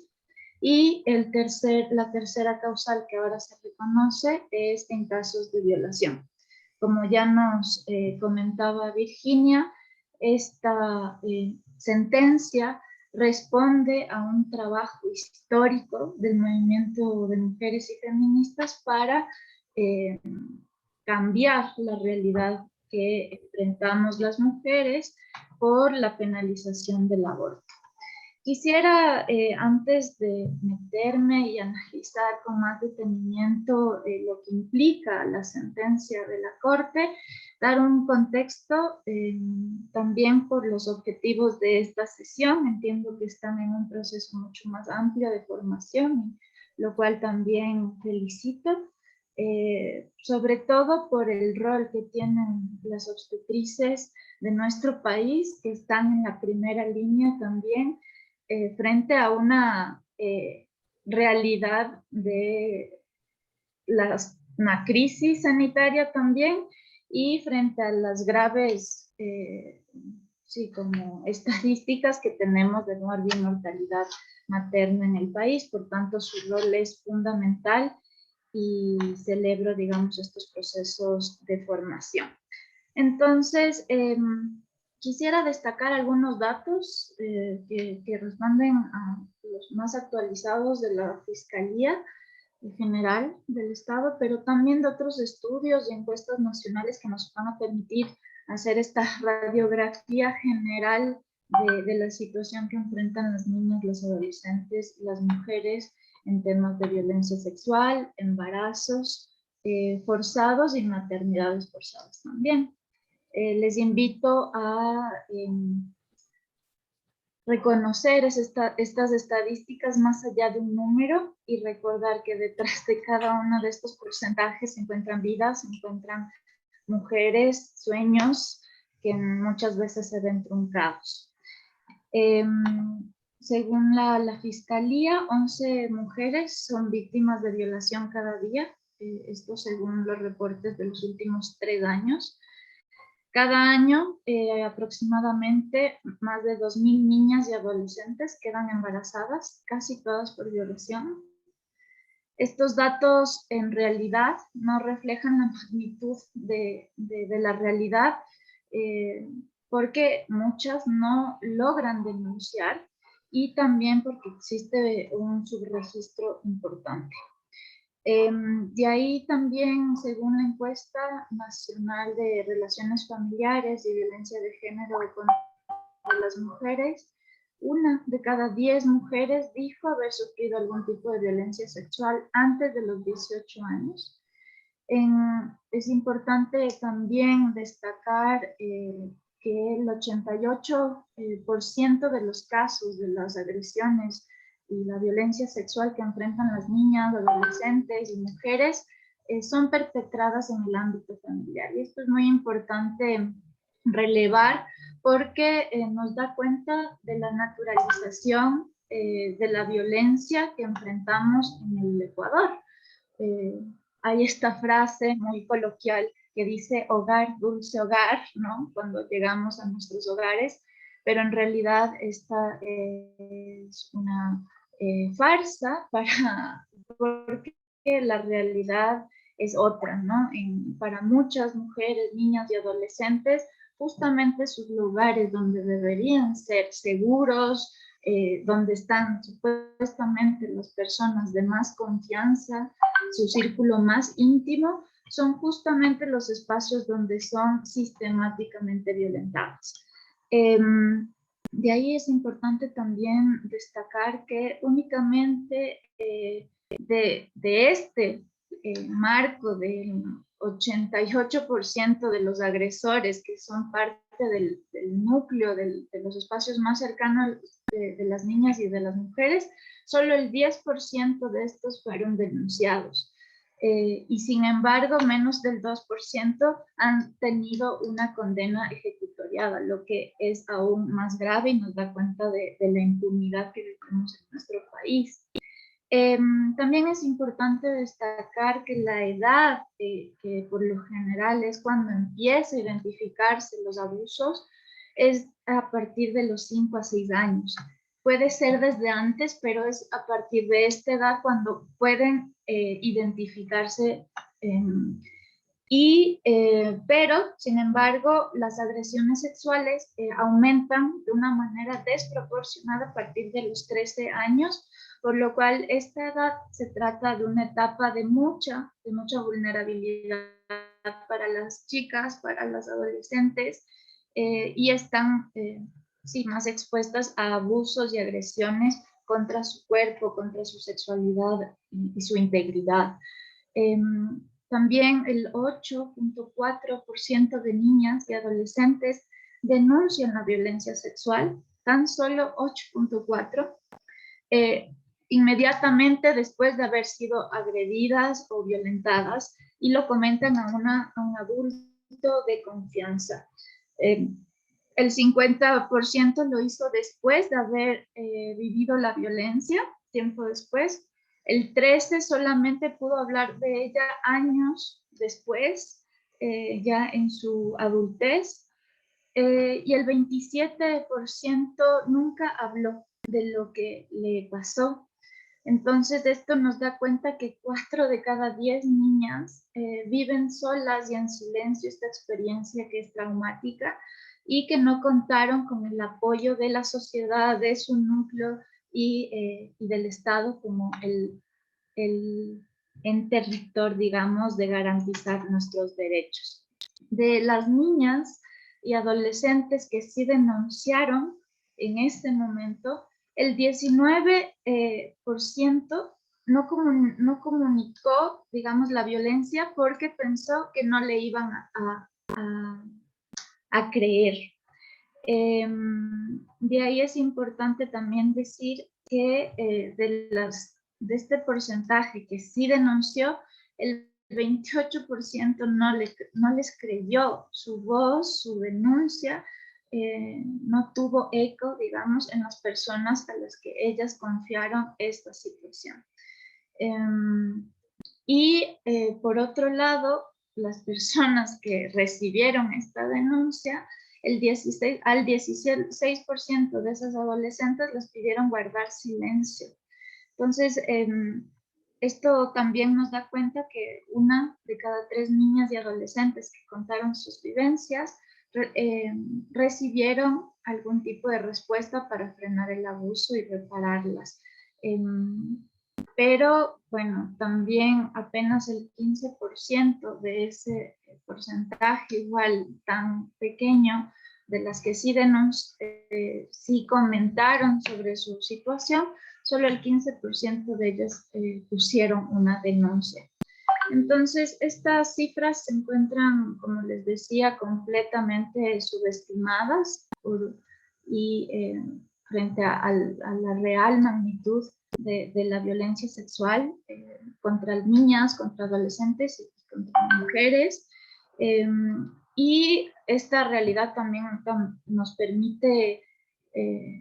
y la tercera causal que ahora se reconoce es en casos de violación. Como ya nos comentaba Virginia, esta sentencia responde a un trabajo histórico del movimiento de mujeres y feministas para cambiar la realidad que enfrentamos las mujeres por la penalización del aborto. Quisiera, antes de meterme y analizar con más detenimiento lo que implica la sentencia de la Corte, dar un contexto también por los objetivos de esta sesión. Entiendo que están en un proceso mucho más amplio de formación, lo cual también felicito. Sobre todo por el rol que tienen las obstetrices de nuestro país, que están en la primera línea también, frente a una realidad de una crisis sanitaria también, y frente a las graves como estadísticas que tenemos de muerte y mortalidad materna en el país. Por tanto, su rol es fundamental y celebro, digamos, estos procesos de formación. Entonces, quisiera destacar algunos datos que responden a los más actualizados de la Fiscalía General del Estado, pero también de otros estudios y encuestas nacionales que nos van a permitir hacer esta radiografía general de la situación que enfrentan las niñas, los adolescentes y las mujeres en temas de violencia sexual, embarazos forzados y maternidades forzadas también. Les invito a reconocer estas estadísticas más allá de un número y recordar que detrás de cada uno de estos porcentajes se encuentran vidas, se encuentran mujeres, sueños que muchas veces se ven truncados. Según la Fiscalía, 11 mujeres son víctimas de violación cada día, esto según los reportes de los últimos 3 años. Cada año, aproximadamente más de 2.000 niñas y adolescentes quedan embarazadas, casi todas por violación. Estos datos en realidad no reflejan la magnitud de la realidad, porque muchas no logran denunciar y también porque existe un subregistro importante. De ahí también, según la encuesta nacional de relaciones familiares y violencia de género de las mujeres, 1 de cada 10 mujeres dijo haber sufrido algún tipo de violencia sexual antes de los 18 años. Es importante también destacar que el 88% de los casos de las agresiones y la violencia sexual que enfrentan las niñas, adolescentes y mujeres son perpetradas en el ámbito familiar. Y esto es muy importante relevar porque nos da cuenta de la naturalización de la violencia que enfrentamos en el Ecuador. Hay esta frase muy coloquial que dice hogar, dulce hogar, ¿no? Cuando llegamos a nuestros hogares, pero en realidad esta es una farsa porque la realidad es otra, ¿no? Para muchas mujeres, niñas y adolescentes, justamente sus lugares donde deberían ser seguros, donde están supuestamente las personas de más confianza, su círculo más íntimo, son justamente los espacios donde son sistemáticamente violentados. De ahí es importante también destacar que únicamente de este marco del 88% de los agresores que son parte del núcleo de los espacios más cercanos de las niñas y de las mujeres, solo el 10% de estos fueron denunciados. Y sin embargo, menos del 2% han tenido una condena ejecutoriada, lo que es aún más grave y nos da cuenta de la impunidad que vivimos en nuestro país. También es importante destacar que la edad, que por lo general es cuando empieza a identificarse los abusos, es a partir de los 5 a 6 años. Puede ser desde antes, pero es a partir de esta edad cuando pueden identificarse. Pero, sin embargo, las agresiones sexuales aumentan de una manera desproporcionada a partir de los 13 años, por lo cual esta edad se trata de una etapa de mucha vulnerabilidad para las chicas, para las adolescentes, y están más expuestas a abusos y agresiones contra su cuerpo, contra su sexualidad y su integridad. También el 8.4% de niñas y adolescentes denuncian la violencia sexual, tan solo 8.4%. Inmediatamente después de haber sido agredidas o violentadas, y lo comentan a un adulto de confianza. El 50% lo hizo después de haber vivido la violencia, tiempo después. El 13% solamente pudo hablar de ella años después, ya en su adultez. Y el 27% nunca habló de lo que le pasó. Entonces, esto nos da cuenta que 4 de cada 10 niñas viven solas y en silencio esta experiencia que es traumática y que no contaron con el apoyo de la sociedad, de su núcleo y del Estado como el ente rector, digamos, de garantizar nuestros derechos. De las niñas y adolescentes que sí denunciaron en este momento, el 19% no comunicó, digamos, la violencia porque pensó que no le iban a creer. De ahí es importante también decir que de este porcentaje que sí denunció, el 28% no les creyó su voz, su denuncia, no tuvo eco, digamos, en las personas a las que ellas confiaron esta situación. Por otro lado, las personas que recibieron esta denuncia, al 16% de esas adolescentes les pidieron guardar silencio. Entonces, esto también nos da cuenta que 1 de cada 3 niñas y adolescentes que contaron sus vivencias recibieron algún tipo de respuesta para frenar el abuso y repararlas. Pero, bueno, también apenas el 15% de ese porcentaje igual tan pequeño de las que sí comentaron sobre su situación, solo el 15% de ellas pusieron una denuncia. Entonces, estas cifras se encuentran, como les decía, completamente subestimadas frente a la real magnitud de la violencia sexual contra niñas, contra adolescentes y contra mujeres. Y esta realidad también nos permite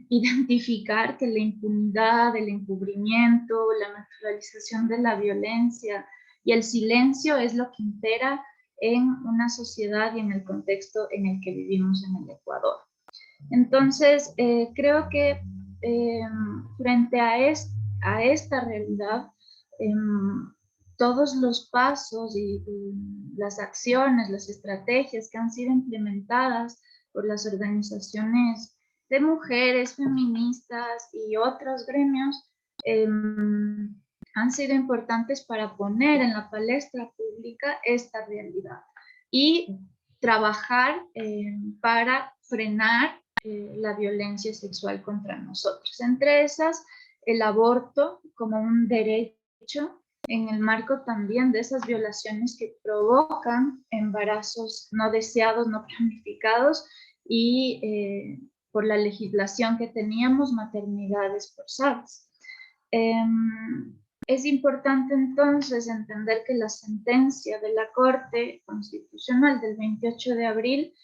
identificar que la impunidad, el encubrimiento, la naturalización de la violencia y el silencio es lo que impera en una sociedad y en el contexto en el que vivimos en el Ecuador. Entonces, creo que frente a esta realidad, todos los pasos y las acciones, las estrategias que han sido implementadas por las organizaciones de mujeres, feministas y otros gremios han sido importantes para poner en la palestra pública esta realidad y trabajar para frenar la violencia sexual contra nosotros. Entre esas, el aborto como un derecho en el marco también de esas violaciones que provocan embarazos no deseados, no planificados, y por la legislación que teníamos, maternidades forzadas. Es importante entonces entender que la sentencia de la Corte Constitucional del 28 de abril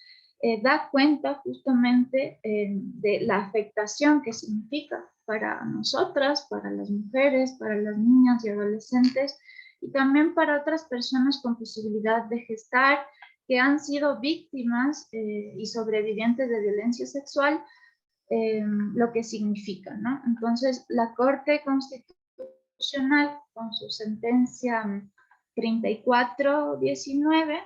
da cuenta justamente de la afectación que significa para nosotras, para las mujeres, para las niñas y adolescentes, y también para otras personas con posibilidad de gestar que han sido víctimas y sobrevivientes de violencia sexual, lo que significa, ¿no? Entonces, la Corte Constitucional, con su sentencia 3419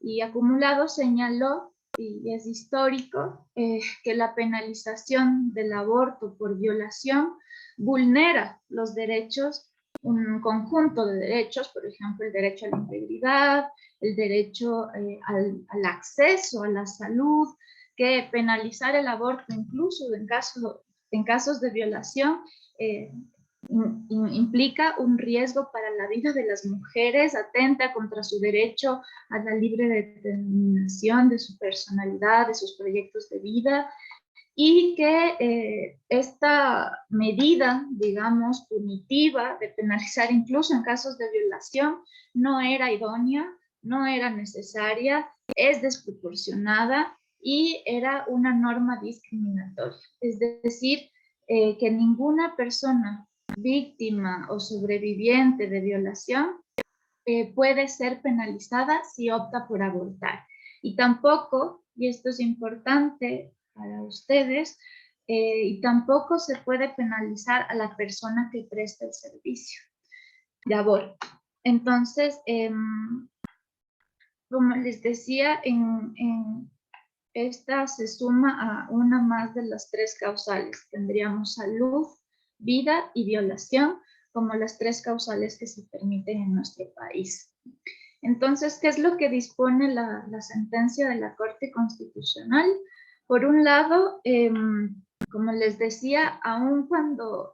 y acumulado, señaló, y es histórico, que la penalización del aborto por violación vulnera los derechos, un conjunto de derechos, por ejemplo, el derecho a la integridad, el derecho al acceso a la salud, que penalizar el aborto incluso en casos de violación implica un riesgo para la vida de las mujeres, atenta contra su derecho a la libre determinación de su personalidad, de sus proyectos de vida, y que esta medida, digamos, punitiva de penalizar incluso en casos de violación no era idónea, no era necesaria, es desproporcionada y era una norma discriminatoria. Es decir, que ninguna persona víctima o sobreviviente de violación puede ser penalizada si opta por abortar. Y tampoco, y esto es importante para ustedes, y tampoco se puede penalizar a la persona que presta el servicio de aborto. Entonces, como les decía, esta se suma a una más de las tres causales. Tendríamos salud, vida y violación como las tres causales que se permiten en nuestro país. Entonces, ¿qué es lo que dispone la sentencia de la Corte Constitucional? Por un lado, como les decía, aun cuando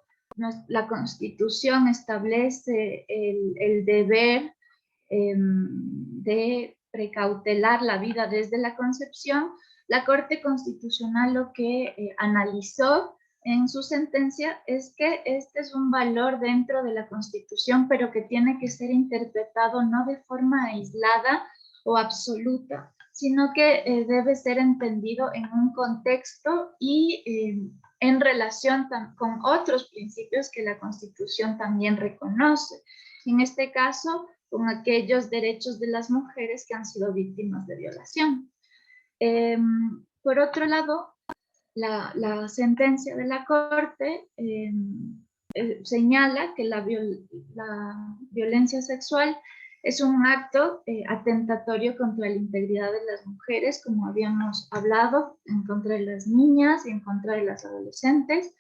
la Constitución establece el deber de precautelar la vida desde la concepción, la Corte Constitucional lo que analizó en su sentencia es que este es un valor dentro de la Constitución, pero que tiene que ser interpretado no de forma aislada o absoluta, sino que debe ser entendido en un contexto y en relación con otros principios que la Constitución también reconoce. En este caso, con aquellos derechos de las mujeres que han sido víctimas de violación. Por otro lado, la sentencia de la Corte señala que la violencia sexual es un acto atentatorio contra la integridad de las mujeres, como habíamos hablado, en contra de las niñas y en contra de las adolescentes,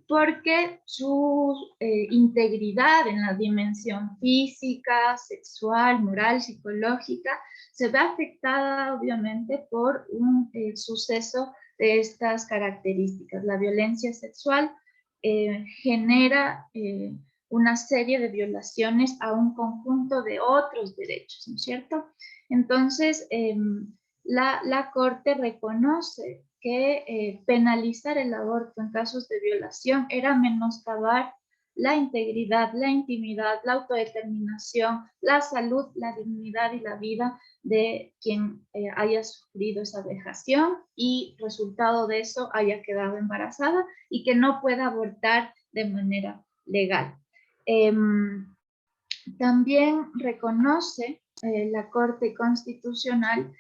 porque su integridad en la dimensión física, sexual, moral, psicológica, se ve afectada obviamente por un suceso de estas características. La violencia sexual genera una serie de violaciones a un conjunto de otros derechos, ¿no es cierto? Entonces, la Corte reconoce que penalizar el aborto en casos de violación era menoscabar la integridad, la intimidad, la autodeterminación, la salud, la dignidad y la vida de quien haya sufrido esa vejación y resultado de eso haya quedado embarazada y que no pueda abortar de manera legal. También reconoce la Corte Constitucional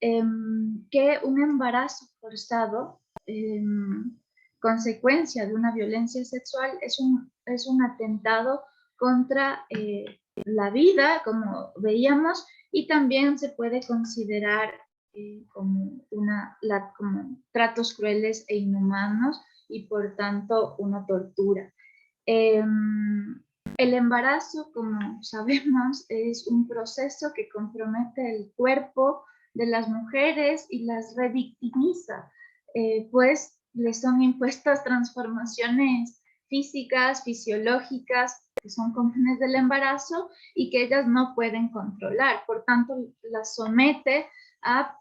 que un embarazo forzado, consecuencia de una violencia sexual, es un atentado contra la vida, como veíamos, y también se puede considerar como tratos crueles e inhumanos y por tanto una tortura. El embarazo, como sabemos, es un proceso que compromete el cuerpo de las mujeres y las revictimiza, pues les son impuestas transformaciones físicas, fisiológicas, que son con fines del embarazo y que ellas no pueden controlar. Por tanto, las somete a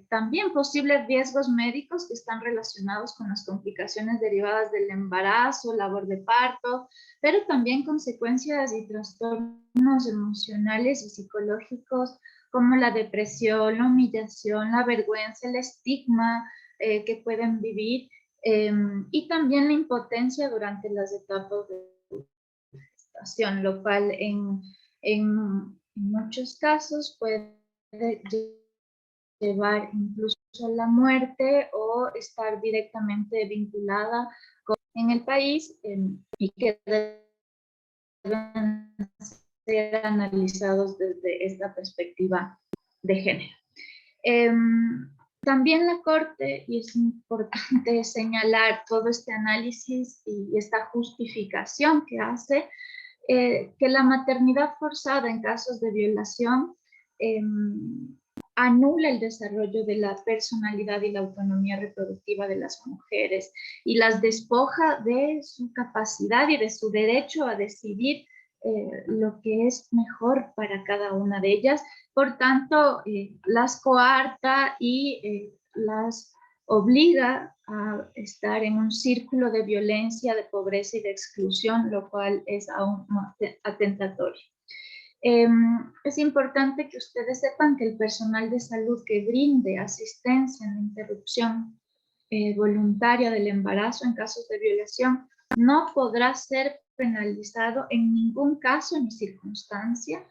también posibles riesgos médicos que están relacionados con las complicaciones derivadas del embarazo, labor de parto, pero también consecuencias y trastornos emocionales y psicológicos como la depresión, la humillación, la vergüenza, el estigma que pueden vivir, y también la impotencia durante las etapas de gestación, lo cual en muchos casos puede llevar incluso a la muerte o estar directamente vinculada en el país, y que deben ser analizados desde esta perspectiva de género. También la Corte, y es importante señalar todo este análisis y esta justificación que hace, que la maternidad forzada en casos de violación anula el desarrollo de la personalidad y la autonomía reproductiva de las mujeres y las despoja de su capacidad y de su derecho a decidir lo que es mejor para cada una de ellas. Por tanto, las coarta y las obliga a estar en un círculo de violencia, de pobreza y de exclusión, lo cual es aún más atentatorio. Es importante que ustedes sepan que el personal de salud que brinde asistencia en la interrupción voluntaria del embarazo en casos de violación no podrá ser penalizado en ningún caso ni circunstancia,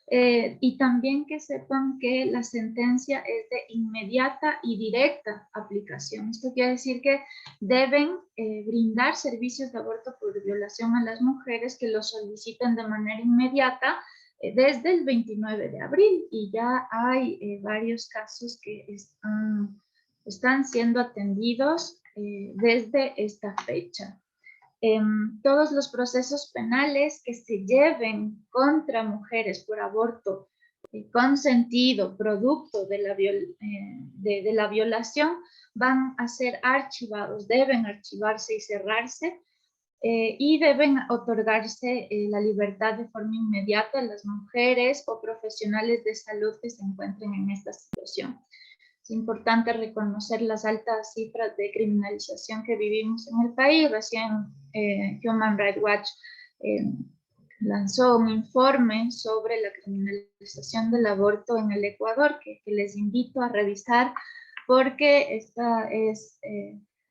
y también que sepan que la sentencia es de inmediata y directa aplicación. Esto quiere decir que deben brindar servicios de aborto por violación a las mujeres que lo soliciten de manera inmediata desde el 29 de abril, y ya hay varios casos que están siendo atendidos desde esta fecha. Todos los procesos penales que se lleven contra mujeres por aborto consentido, producto de la violación, van a ser archivados, deben archivarse y cerrarse, y deben otorgarse la libertad de forma inmediata a las mujeres o profesionales de salud que se encuentren en esta situación. Es importante reconocer las altas cifras de criminalización que vivimos en el país. Recién Human Rights Watch lanzó un informe sobre la criminalización del aborto en el Ecuador, que les invito a revisar, porque esta es,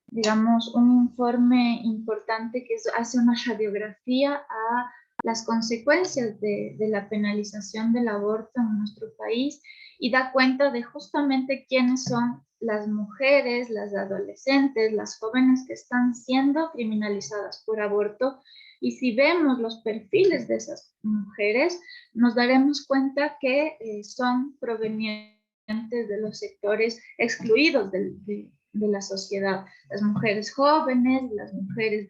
digamos, un informe importante que hace una radiografía a las consecuencias de la penalización del aborto en nuestro país, y da cuenta de justamente quiénes son las mujeres, las adolescentes, las jóvenes que están siendo criminalizadas por aborto. Y si vemos los perfiles de esas mujeres, nos daremos cuenta que son provenientes de los sectores excluidos de la sociedad. Las mujeres jóvenes, las mujeres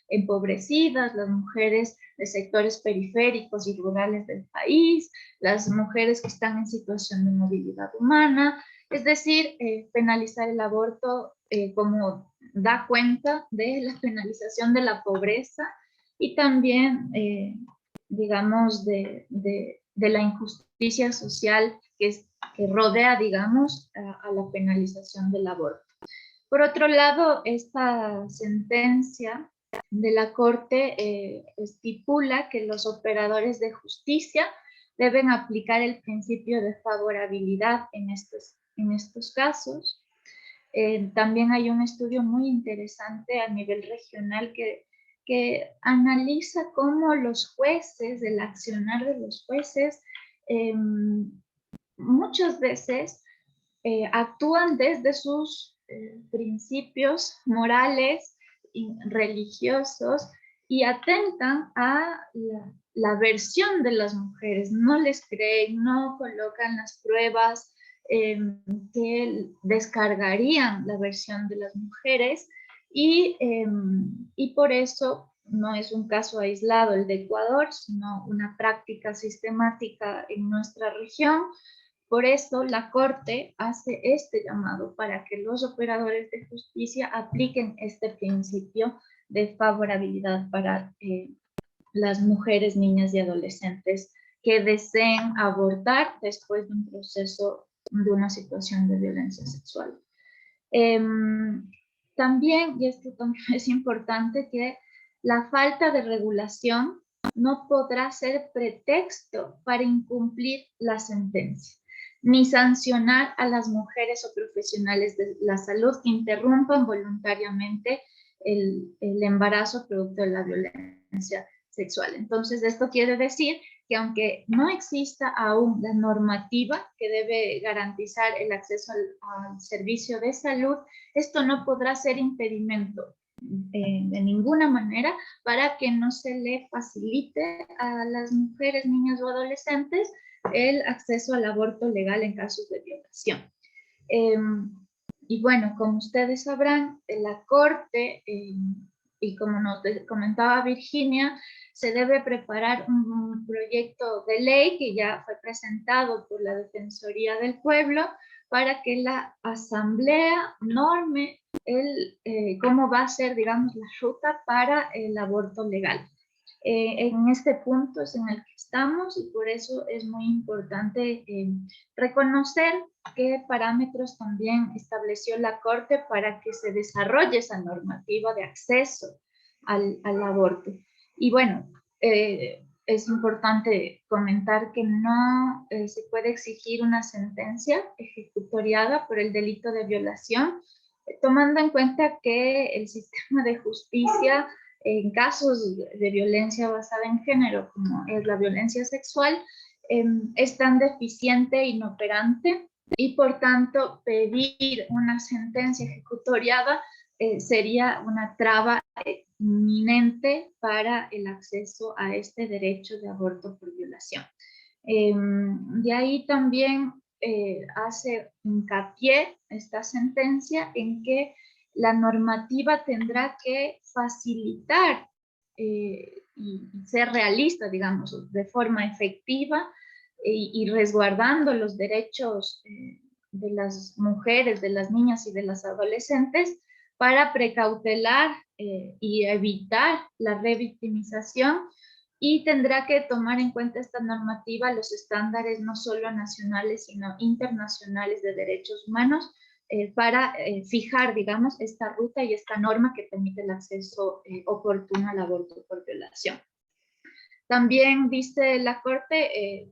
empobrecidas, las mujeres de sectores periféricos y rurales del país, las mujeres que están en situación de movilidad humana. Es decir, penalizar el aborto como da cuenta de la penalización de la pobreza y también, digamos, de la injusticia social que rodea, digamos, a la penalización del aborto. Por otro lado, esta sentencia de la Corte estipula que los operadores de justicia deben aplicar el principio de favorabilidad en estos casos. También hay un estudio muy interesante a nivel regional que analiza cómo los jueces, el accionar de los jueces, muchas veces actúan desde sus principios morales y religiosos y atentan a la versión de las mujeres, no les creen, no colocan las pruebas que descargarían la versión de las mujeres, y por eso no es un caso aislado el de Ecuador, sino una práctica sistemática en nuestra región. Por eso la Corte hace este llamado para que los operadores de justicia apliquen este principio de favorabilidad para las mujeres, niñas y adolescentes que deseen abortar después de un proceso, de una situación de violencia sexual. También, y esto también es importante, que la falta de regulación no podrá ser pretexto para incumplir la sentencia, ni sancionar a las mujeres o profesionales de la salud que interrumpan voluntariamente el embarazo producto de la violencia sexual. Entonces, esto quiere decir que aunque no exista aún la normativa que debe garantizar el acceso al servicio de salud, esto no podrá ser impedimento de ninguna manera para que no se le facilite a las mujeres, niñas o adolescentes el acceso al aborto legal en casos de violación. Y bueno, como ustedes sabrán, la Corte, y como nos comentaba Virginia, se debe preparar un proyecto de ley que ya fue presentado por la Defensoría del Pueblo para que la Asamblea norme cómo va a ser, digamos, la ruta para el aborto legal. En este punto es en el que estamos y por eso es muy importante reconocer qué parámetros también estableció la Corte para que se desarrolle esa normativa de acceso al aborto. Y bueno, es importante comentar que no se puede exigir una sentencia ejecutoriada por el delito de violación, tomando en cuenta que el sistema de justicia en casos de violencia basada en género, como es la violencia sexual, es tan deficiente e inoperante y por tanto pedir una sentencia ejecutoriada sería una traba inminente para el acceso a este derecho de aborto por violación. De ahí también hace hincapié esta sentencia en que la normativa tendrá que facilitar y ser realista, digamos, de forma efectiva y resguardando los derechos de las mujeres, de las niñas y de las adolescentes para precautelar y evitar la revictimización, y tendrá que tomar en cuenta esta normativa los estándares no solo nacionales sino internacionales de derechos humanos para fijar, digamos, esta ruta y esta norma que permite el acceso oportuno al aborto por violación. También dice la Corte,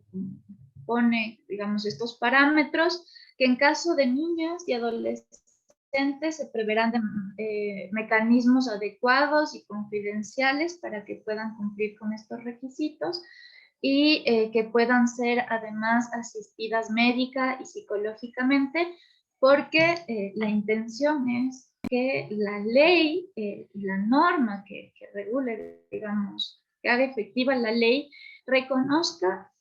pone, digamos, estos parámetros que en caso de niñas y adolescentes se preverán mecanismos adecuados y confidenciales para que puedan cumplir con estos requisitos y que puedan ser además asistidas médica y psicológicamente, porque la intención es que la ley, la norma que regule, digamos, que haga efectiva la ley, reconozca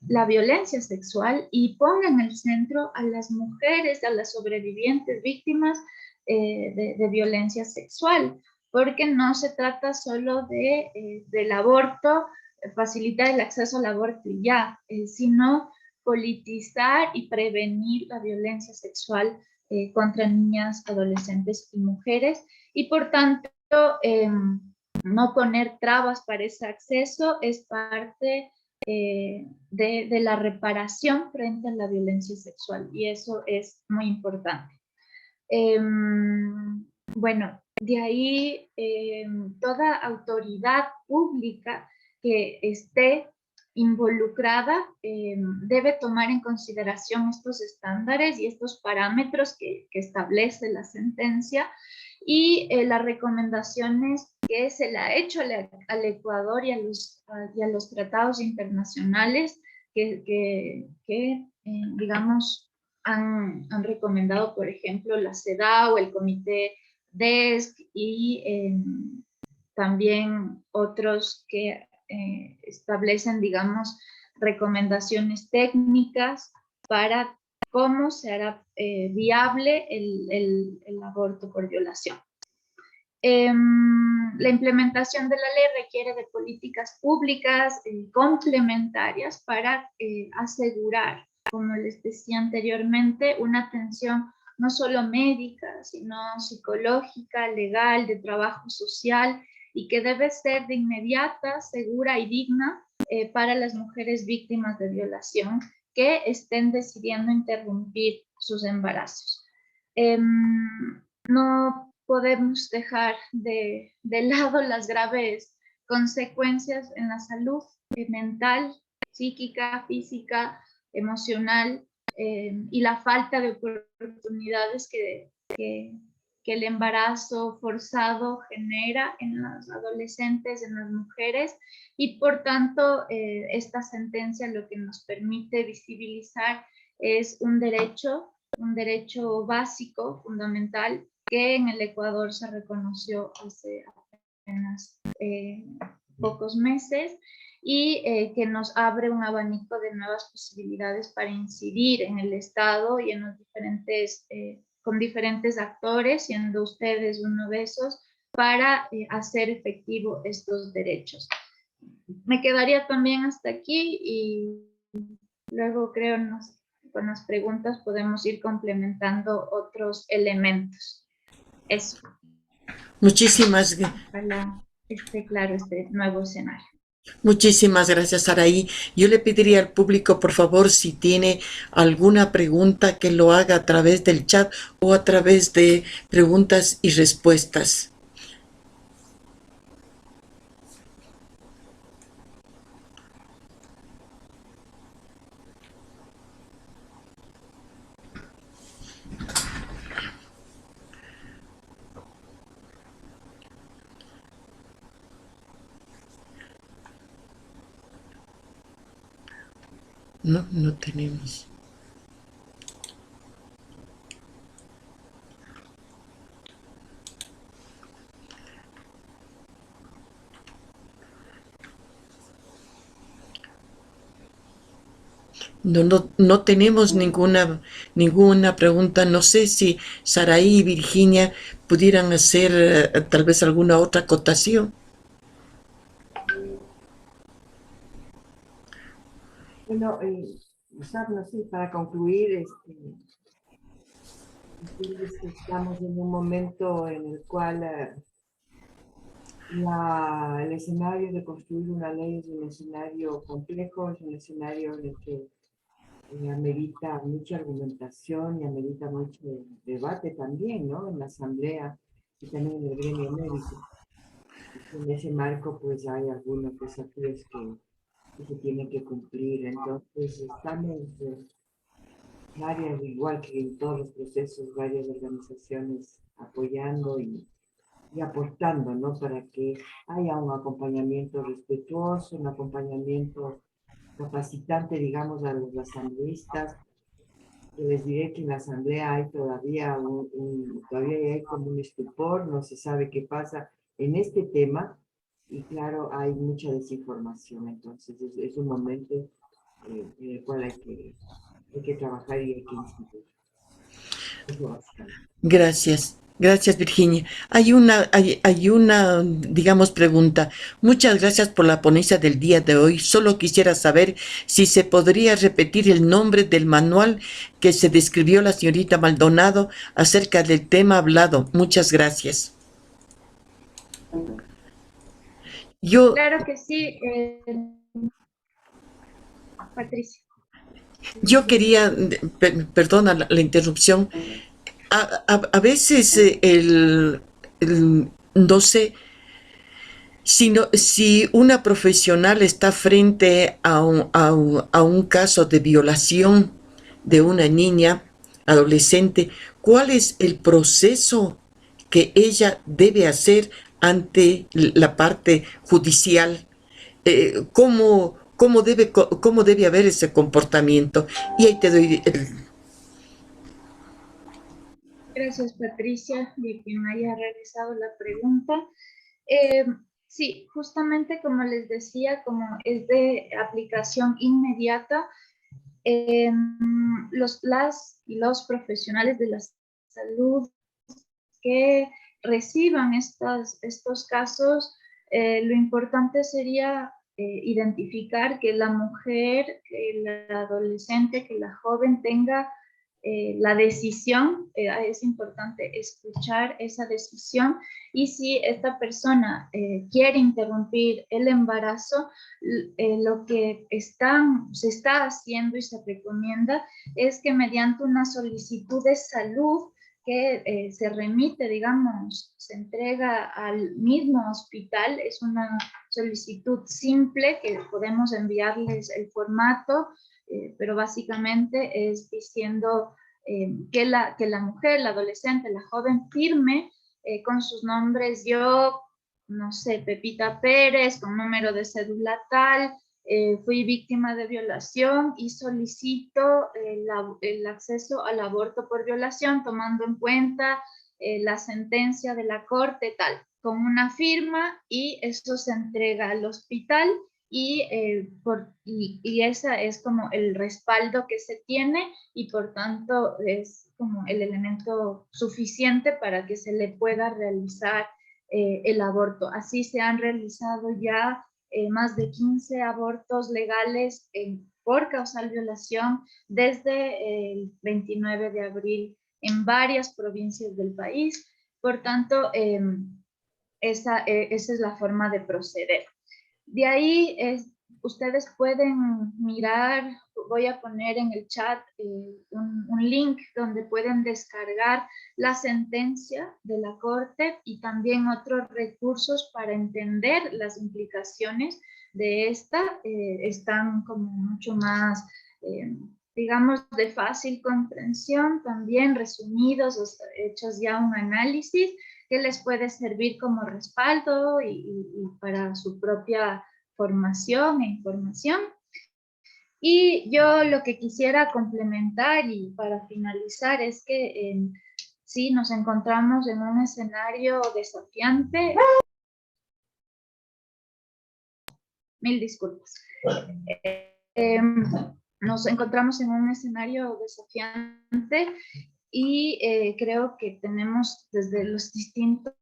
la violencia sexual y ponga en el centro a las mujeres, a las sobrevivientes víctimas de violencia sexual, porque no se trata solo del aborto, facilitar el acceso al aborto y ya, sino politizar y prevenir la violencia sexual contra niñas, adolescentes y mujeres, y por tanto no poner trabas para ese acceso es parte de la reparación frente a la violencia sexual, y eso es muy importante. Bueno, de ahí toda autoridad pública que esté involucrada debe tomar en consideración estos estándares y estos parámetros que establece la sentencia y las recomendaciones que se le ha hecho al Ecuador y a los tratados internacionales que digamos, han recomendado, por ejemplo, la CEDAW, el Comité DESC y también otros que establecen, digamos, recomendaciones técnicas para cómo se hará viable el aborto por violación. La implementación de la ley requiere de políticas públicas complementarias para asegurar, como les decía anteriormente, una atención no solo médica, sino psicológica, legal, de trabajo social, y que debe ser de inmediata, segura y digna para las mujeres víctimas de violación que estén decidiendo interrumpir sus embarazos. No podemos dejar de lado las graves consecuencias en la salud mental, psíquica, física, emocional, y la falta de oportunidades que el embarazo forzado genera en los adolescentes, en las mujeres, y por tanto esta sentencia lo que nos permite visibilizar es un derecho básico, fundamental, que en el Ecuador se reconoció hace apenas pocos meses, y que nos abre un abanico de nuevas posibilidades para incidir en el Estado y en los diferentes, con diferentes actores, siendo ustedes uno de esos, para hacer efectivo estos derechos. Me quedaría también hasta aquí y luego creo con las preguntas podemos ir complementando otros elementos. Eso. Muchísimas, Ojalá esté claro este nuevo escenario. muchísimas gracias, Saraí. Yo le pediría al público, por favor, si tiene alguna pregunta, que lo haga a través del chat o a través de preguntas y respuestas. No, no tenemos. No tenemos ninguna pregunta. No sé si Saraí y Virginia pudieran hacer tal vez alguna otra acotación. Bueno, no sé, para concluir, decirles que estamos en un momento en el cual el escenario de construir una ley es un escenario complejo, es un escenario en el que amerita mucha argumentación y amerita mucho debate también, ¿no? En la asamblea y también en el gremio médico. En ese marco, pues hay algunos desafíos que se tienen que cumplir. Entonces, estamos varias, igual que en todos los procesos, varias organizaciones apoyando y aportando, ¿no? Para que haya un acompañamiento respetuoso, un acompañamiento capacitante, digamos, a los asambleístas. Que les diré que en la asamblea hay todavía todavía hay como un estupor, no se sabe qué pasa en este tema, y claro, hay mucha desinformación. Entonces es un momento en el cual hay que trabajar y hay que incidir. Eso básicamente. Gracias. Gracias, Virginia. Hay una, digamos, pregunta. Muchas gracias por la ponencia del día de hoy. Solo quisiera saber si se podría repetir el nombre del manual que se describió la señorita Maldonado acerca del tema hablado. Muchas gracias. Claro que sí, Patricia. Yo quería, perdona la interrupción, a veces no sé si una profesional está frente a un caso de violación de una niña, adolescente, ¿cuál es el proceso que ella debe hacer ante la parte judicial? ¿Cómo debe haber ese comportamiento? Y ahí te doy Gracias, Patricia, de que me haya realizado la pregunta. Sí, justamente como les decía, como es de aplicación inmediata, las y los profesionales de la salud que reciban estos casos, lo importante sería identificar que la mujer, que la adolescente, que la joven tenga la decisión, es importante escuchar esa decisión, y si esta persona quiere interrumpir el embarazo, lo que se está haciendo y se recomienda es que mediante una solicitud de salud que se remite, digamos, se entrega al mismo hospital, es una solicitud simple que podemos enviarles el formato, pero básicamente es diciendo que la mujer, la adolescente, la joven firme con sus nombres, yo, no sé, Pepita Pérez, con número de cédula tal, fui víctima de violación y solicito el acceso al aborto por violación, tomando en cuenta la sentencia de la corte tal, con una firma, y eso se entrega al hospital. Y esa es como el respaldo que se tiene, y por tanto es como el elemento suficiente para que se le pueda realizar el aborto. Así se han realizado ya más de 15 abortos legales por causal violación desde el 29 de abril en varias provincias del país. Por tanto, esa es la forma de proceder. De ahí ustedes pueden mirar, voy a poner en el chat un link donde pueden descargar la sentencia de la Corte y también otros recursos para entender las implicaciones de esta. Están como mucho más, digamos, de fácil comprensión, también resumidos, hechos ya un análisis que les puede servir como respaldo y para su propia formación e información. Y yo lo que quisiera complementar y para finalizar es que sí nos encontramos en un escenario desafiante. Mil disculpas. Nos encontramos en un escenario desafiante y creo que tenemos desde los distintos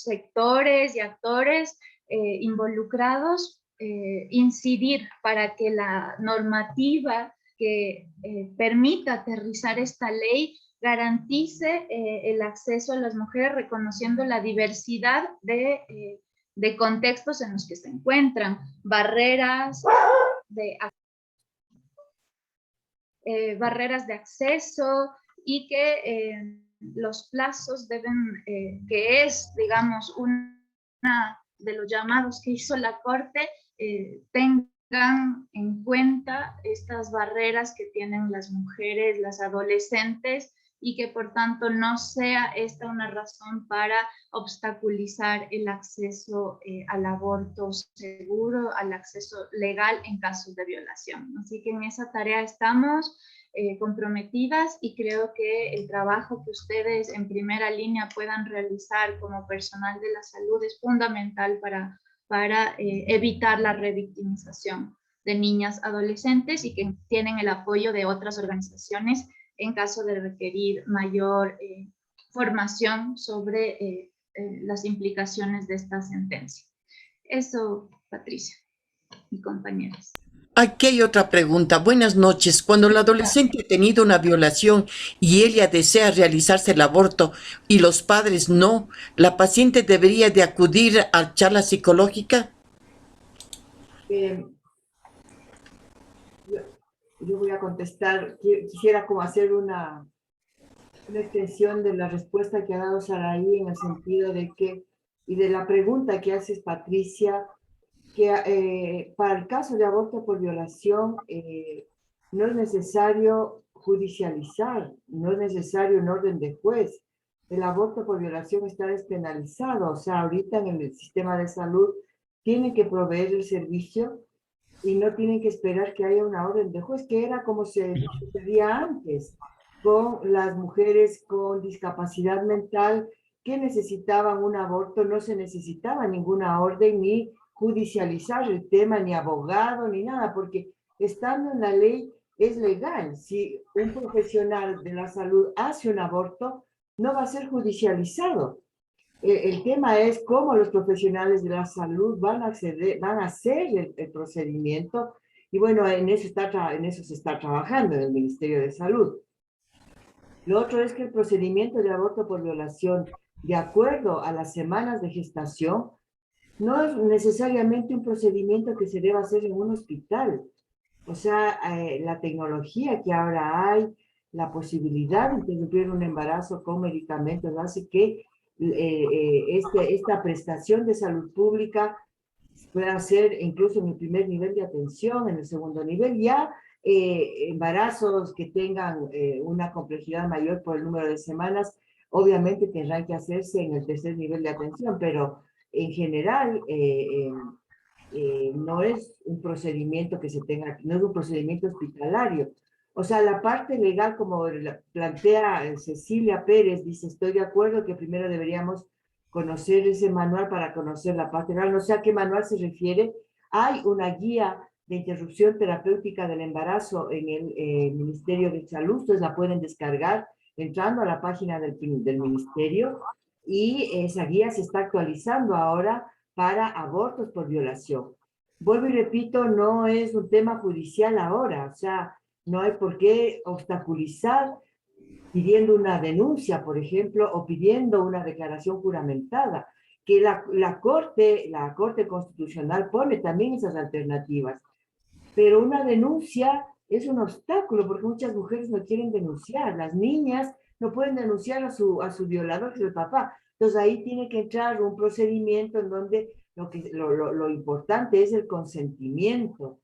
sectores y actores involucrados incidir para que la normativa que permita aterrizar esta ley garantice el acceso a las mujeres, reconociendo la diversidad de contextos en los que se encuentran, barreras de acceso, y que los plazos deben, que es, digamos, una de los llamados que hizo la Corte, tengan en cuenta estas barreras que tienen las mujeres, las adolescentes, y que por tanto no sea esta una razón para obstaculizar el acceso al aborto seguro, al acceso legal en casos de violación. Así que en esa tarea estamos comprometidas, y creo que el trabajo que ustedes en primera línea puedan realizar como personal de la salud es fundamental para evitar la revictimización de niñas adolescentes, y que tienen el apoyo de otras organizaciones en caso de requerir mayor formación sobre las implicaciones de esta sentencia. Eso, Patricia y compañeros. Aquí hay otra pregunta. Buenas noches. Cuando la adolescente ha tenido una violación y ella desea realizarse el aborto y los padres no, ¿la paciente debería de acudir a charla psicológica? Yo voy a contestar. Quisiera como hacer una extensión de la respuesta que ha dado Saraí, en el sentido de que, y de la pregunta que haces, Patricia, que para el caso de aborto por violación no es necesario judicializar, no es necesario un orden de juez. El aborto por violación está despenalizado, o sea, ahorita en el sistema de salud tienen que proveer el servicio y no tienen que esperar que haya una orden de juez, que era como se sucedía antes con las mujeres con discapacidad mental que necesitaban un aborto. No se necesitaba ninguna orden ni judicializar el tema, ni abogado, ni nada, porque estando en la ley es legal. Si un profesional de la salud hace un aborto, no va a ser judicializado. El tema es cómo los profesionales de la salud van a hacer el procedimiento, y bueno, en eso se está trabajando en el Ministerio de Salud. Lo otro es que el procedimiento de aborto por violación, de acuerdo a las semanas de gestación, no es necesariamente un procedimiento que se deba hacer en un hospital. O sea, la tecnología que ahora hay, la posibilidad de interrumpir un embarazo con medicamentos, hace que esta prestación de salud pública pueda ser incluso en el primer nivel de atención, en el segundo nivel, ya embarazos que tengan una complejidad mayor por el número de semanas, obviamente tendrán que hacerse en el tercer nivel de atención, pero en general no es un procedimiento que se tenga, no es un procedimiento hospitalario. O sea, la parte legal, como plantea Cecilia Pérez, dice, estoy de acuerdo que primero deberíamos conocer ese manual para conocer la parte legal. No sé a qué manual se refiere. Hay una guía de interrupción terapéutica del embarazo en el Ministerio de Salud. Ustedes la pueden descargar entrando a la página del ministerio, y esa guía se está actualizando ahora para abortos por violación. Vuelvo y repito, no es un tema judicial ahora, o sea, no hay por qué obstaculizar pidiendo una denuncia, por ejemplo, o pidiendo una declaración juramentada, que la Corte Constitucional pone también esas alternativas. Pero una denuncia es un obstáculo porque muchas mujeres no quieren denunciar. Las niñas no pueden denunciar a su violador, que es el papá. Entonces ahí tiene que entrar un procedimiento en donde lo importante es el consentimiento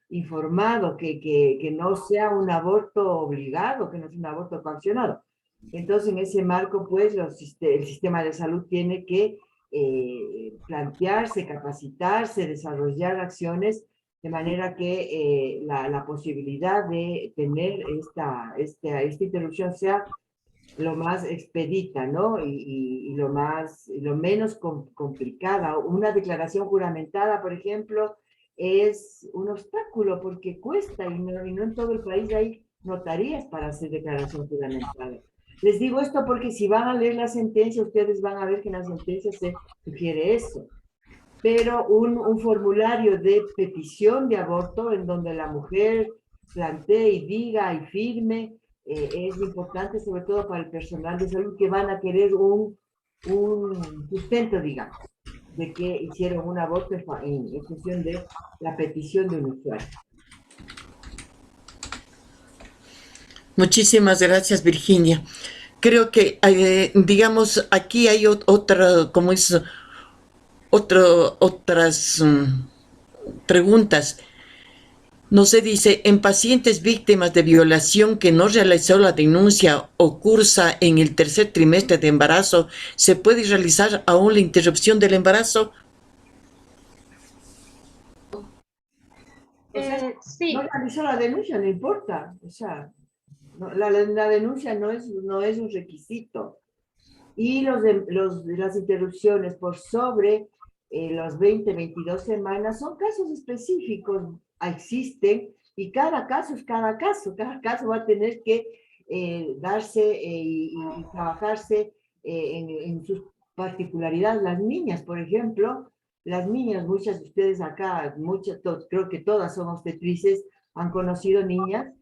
informado, que no sea un aborto obligado, que no sea un aborto coaccionado. Entonces, en ese marco, pues, el sistema de salud tiene que plantearse, capacitarse, desarrollar acciones de manera que la posibilidad de tener esta interrupción sea lo más expedita, ¿no? Y lo menos complicada. Una declaración juramentada, por ejemplo, es un obstáculo porque cuesta y no en todo el país hay notarías para hacer declaración juramentada. Les digo esto porque si van a leer la sentencia, ustedes van a ver que en la sentencia se sugiere eso. Pero un formulario de petición de aborto en donde la mujer plantee y diga y firme es importante, sobre todo para el personal de salud que van a querer un sustento, digamos, de que hicieron un aborto en función de la petición de un usuario. Muchísimas gracias, Virginia. Creo que, digamos, aquí hay otra, como es, otras preguntas. No se dice, en pacientes víctimas de violación que no realizó la denuncia o cursa en el tercer trimestre de embarazo, ¿se puede realizar aún la interrupción del embarazo? Sí. No realizó la denuncia, no importa. O sea, la denuncia no es un requisito. Y las interrupciones por sobre los 22 semanas son casos específicos, existen, y cada caso es cada caso va a tener que darse y trabajarse en sus particularidades. Las niñas, por ejemplo, muchas de ustedes acá, creo que todas son obstetrices, han conocido niñas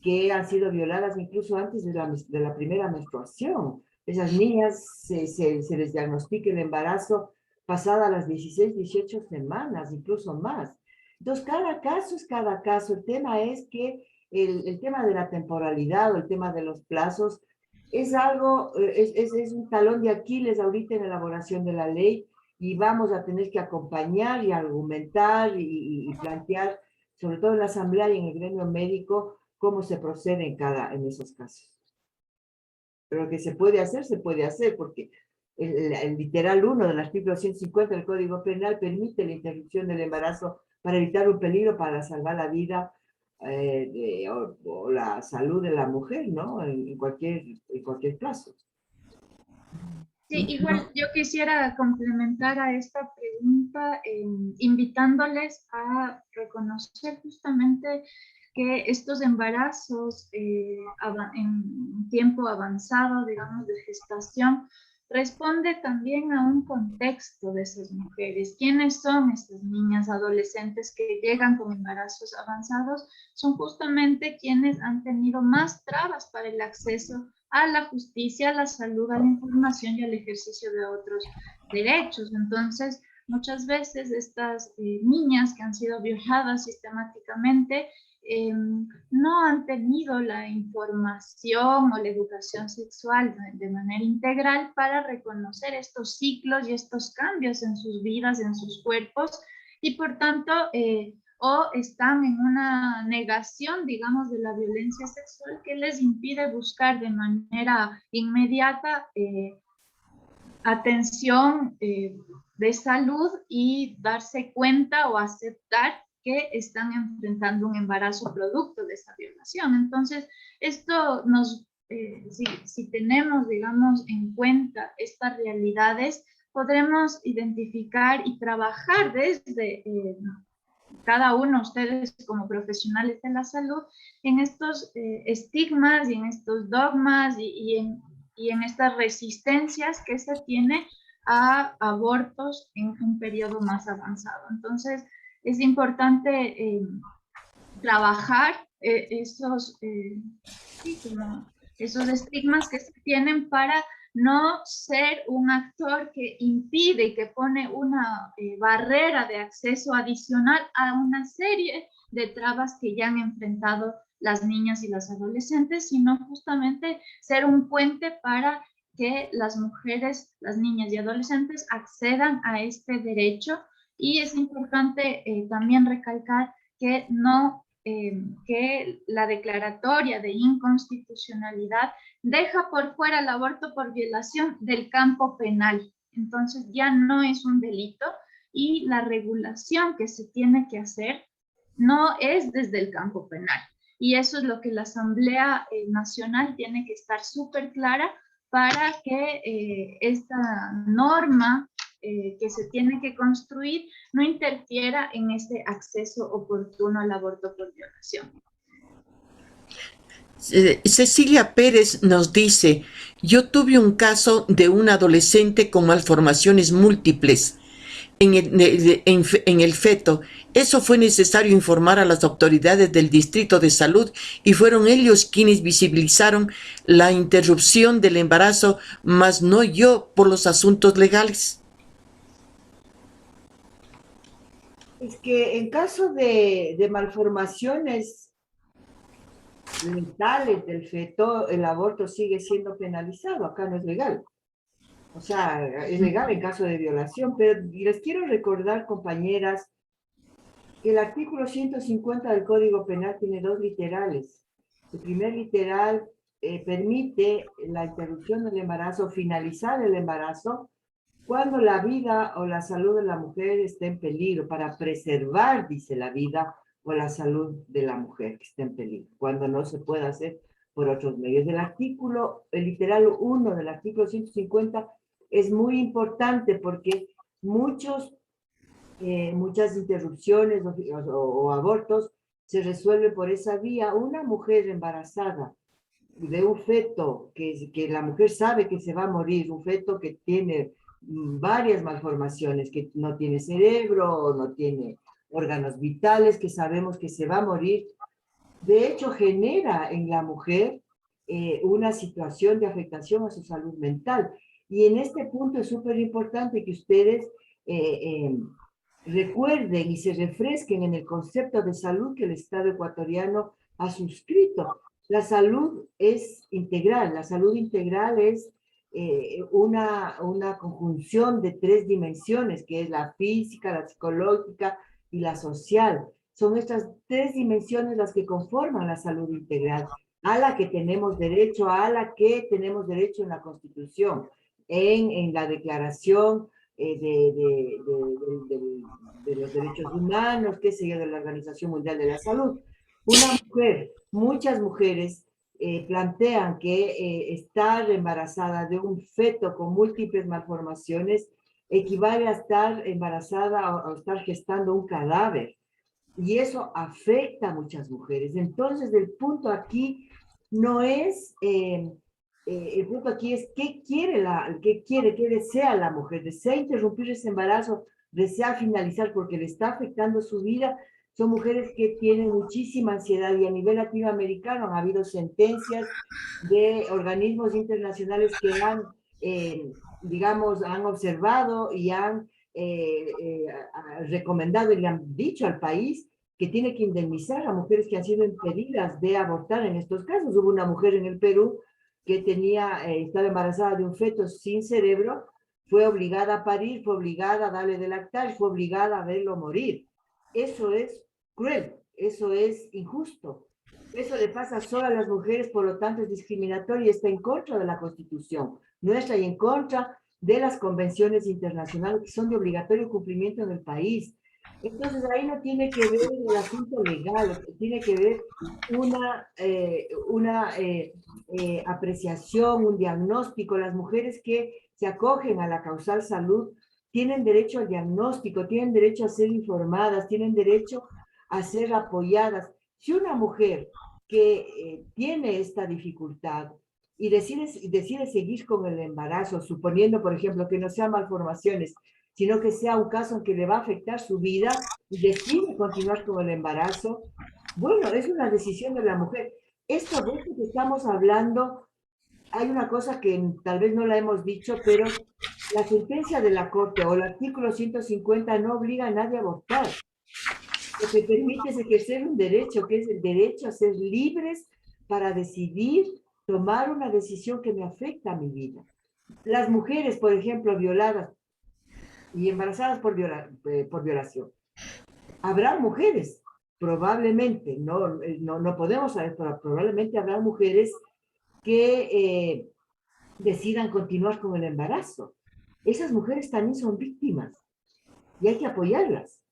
que han sido violadas incluso antes de la primera menstruación. Esas niñas se les diagnostica el embarazo pasada las 16, 18 semanas, incluso más. Entonces, cada caso es cada caso. El tema es que el tema de la temporalidad o el tema de los plazos es algo, es un talón de Aquiles ahorita en la elaboración de la ley, y vamos a tener que acompañar y argumentar y plantear, sobre todo en la asamblea y en el gremio médico, cómo se procede en esos casos. Pero que se puede hacer, porque el literal 1 del artículo 150 del Código Penal permite la interrupción del embarazo para evitar un peligro para salvar la vida o la salud de la mujer, ¿no? En cualquier plazo. Sí, igual yo quisiera complementar a esta pregunta invitándoles a reconocer justamente que estos embarazos en tiempo avanzado, digamos, de gestación, responde también a un contexto de esas mujeres. ¿Quiénes son estas niñas adolescentes que llegan con embarazos avanzados? Son justamente quienes han tenido más trabas para el acceso a la justicia, a la salud, a la información y al ejercicio de otros derechos. Entonces, muchas veces estas niñas que han sido violadas sistemáticamente no han tenido la información o la educación sexual de manera integral para reconocer estos ciclos y estos cambios en sus vidas, en sus cuerpos, y por tanto, o están en una negación, digamos, de la violencia sexual que les impide buscar de manera inmediata atención de salud y darse cuenta o aceptar que están enfrentando un embarazo producto de esa violación. Entonces, esto nos, si tenemos, digamos, en cuenta estas realidades, podremos identificar y trabajar desde cada uno, ustedes como profesionales de la salud, en estos estigmas y en estos dogmas y en estas resistencias que se tiene a abortos en un periodo más avanzado. Entonces, es importante trabajar esos estigmas que se tienen para no ser un actor que impide y que pone una barrera de acceso adicional a una serie de trabas que ya han enfrentado las niñas y las adolescentes, sino justamente ser un puente para que las mujeres, las niñas y adolescentes accedan a este derecho. Y es importante también recalcar que que la declaratoria de inconstitucionalidad deja por fuera el aborto por violación del campo penal. Entonces ya no es un delito y la regulación que se tiene que hacer no es desde el campo penal. Y eso es lo que la Asamblea Nacional tiene que estar súper clara para que esta norma que se tiene que construir no interfiera en ese acceso oportuno al aborto por violación. Cecilia Pérez nos dice, yo tuve un caso de un adolescente con malformaciones múltiples en el feto. Eso fue necesario informar a las autoridades del Distrito de Salud y fueron ellos quienes visibilizaron la interrupción del embarazo, mas no yo por los asuntos legales. Es que en caso de malformaciones letales del feto, el aborto sigue siendo penalizado, acá no es legal. O sea, es legal en caso de violación, pero les quiero recordar, compañeras, que el artículo 150 del Código Penal tiene dos literales. El primer literal permite la interrupción del embarazo, finalizar el embarazo, cuando la vida o la salud de la mujer esté en peligro, para preservar, dice, la vida o la salud de la mujer que esté en peligro, cuando no se puede hacer por otros medios. El literal 1 del artículo 150 es muy importante porque muchas interrupciones o abortos se resuelven por esa vía. Una mujer embarazada de un feto que la mujer sabe que se va a morir, un feto que tiene varias malformaciones, que no tiene cerebro, no tiene órganos vitales, que sabemos que se va a morir, de hecho genera en la mujer una situación de afectación a su salud mental. Y en este punto es súper importante que ustedes recuerden y se refresquen en el concepto de salud que el Estado ecuatoriano ha suscrito. La salud es integral, la salud integral es una conjunción de tres dimensiones, que es la física, la psicológica y la social. Son estas tres dimensiones las que conforman la salud integral, a la que tenemos derecho, en la Constitución, en la Declaración de los Derechos Humanos, qué sé yo, de la Organización Mundial de la Salud. Muchas mujeres plantean que estar embarazada de un feto con múltiples malformaciones equivale a estar embarazada o estar gestando un cadáver. Y eso afecta a muchas mujeres. Entonces, el punto aquí no es el punto aquí es qué qué desea la mujer. ¿Desea interrumpir ese embarazo? ¿Desea finalizar porque le está afectando su vida? Son mujeres que tienen muchísima ansiedad y a nivel latinoamericano han habido sentencias de organismos internacionales que han, digamos, han observado y han recomendado y le han dicho al país que tiene que indemnizar a mujeres que han sido impedidas de abortar en estos casos. Hubo una mujer en el Perú que estaba embarazada de un feto sin cerebro, fue obligada a parir, fue obligada a darle de lactar, fue obligada a verlo morir. Eso es cruel, eso es injusto. Eso le pasa solo a las mujeres, por lo tanto es discriminatorio y está en contra de la Constitución nuestra y en contra de las convenciones internacionales que son de obligatorio cumplimiento en el país. Entonces ahí no tiene que ver el asunto legal, tiene que ver una apreciación, un diagnóstico. Las mujeres que se acogen a la causal salud tienen derecho al diagnóstico, tienen derecho a ser informadas, tienen derecho a ser apoyadas. Si una mujer que tiene esta dificultad y decide seguir con el embarazo, suponiendo, por ejemplo, que no sean malformaciones, sino que sea un caso en que le va a afectar su vida y decide continuar con el embarazo, bueno, es una decisión de la mujer. Esto de esto que estamos hablando, hay una cosa que tal vez no la hemos dicho, pero la sentencia de la Corte o el artículo 150 no obliga a nadie a abortar. Lo que permite es ejercer un derecho, que es el derecho a ser libres para decidir tomar una decisión que me afecta a mi vida. Las mujeres, por ejemplo, violadas y embarazadas por violación. Habrá mujeres, probablemente, no podemos saber, pero probablemente habrá mujeres que decidan continuar con el embarazo. Esas mujeres también son víctimas y hay que apoyarlas.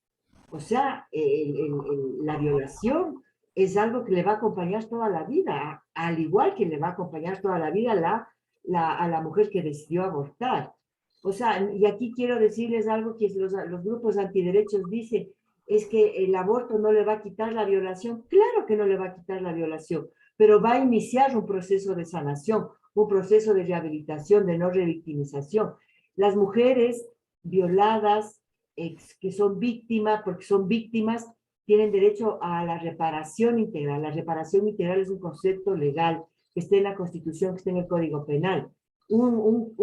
O sea, la violación es algo que le va a acompañar toda la vida, al igual que le va a acompañar toda la vida a la mujer que decidió abortar. O sea, y aquí quiero decirles algo que los grupos antiderechos dicen, es que el aborto no le va a quitar la violación. Claro que no le va a quitar la violación, pero va a iniciar un proceso de sanación, un proceso de rehabilitación, de no revictimización. Las mujeres violadas, que son víctimas, porque son víctimas, tienen derecho a la reparación integral. La reparación integral es un concepto legal que está en la Constitución, que está en el Código Penal. Un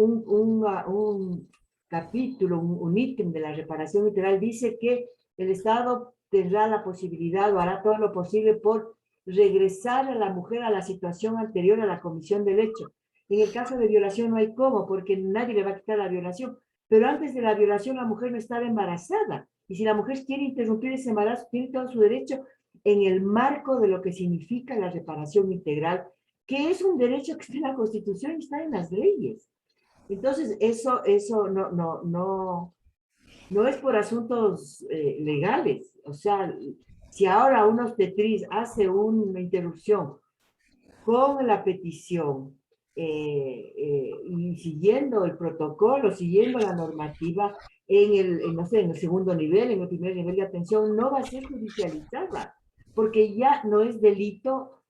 capítulo, un ítem de la reparación integral dice que el Estado tendrá la posibilidad o hará todo lo posible por regresar a la mujer a la situación anterior a la comisión del hecho. En el caso de violación no hay cómo, porque nadie le va a quitar la violación. Pero antes de la violación la mujer no estaba embarazada. Y si la mujer quiere interrumpir ese embarazo, tiene todo su derecho en el marco de lo que significa la reparación integral, que es un derecho que está en la Constitución y está en las leyes. Entonces, eso no es por asuntos legales. O sea, si ahora una obstetriz hace una interrupción con la petición y siguiendo el protocolo, siguiendo la normativa en el segundo nivel, en el primer nivel de atención, no va a ser judicializada, porque ya no es delito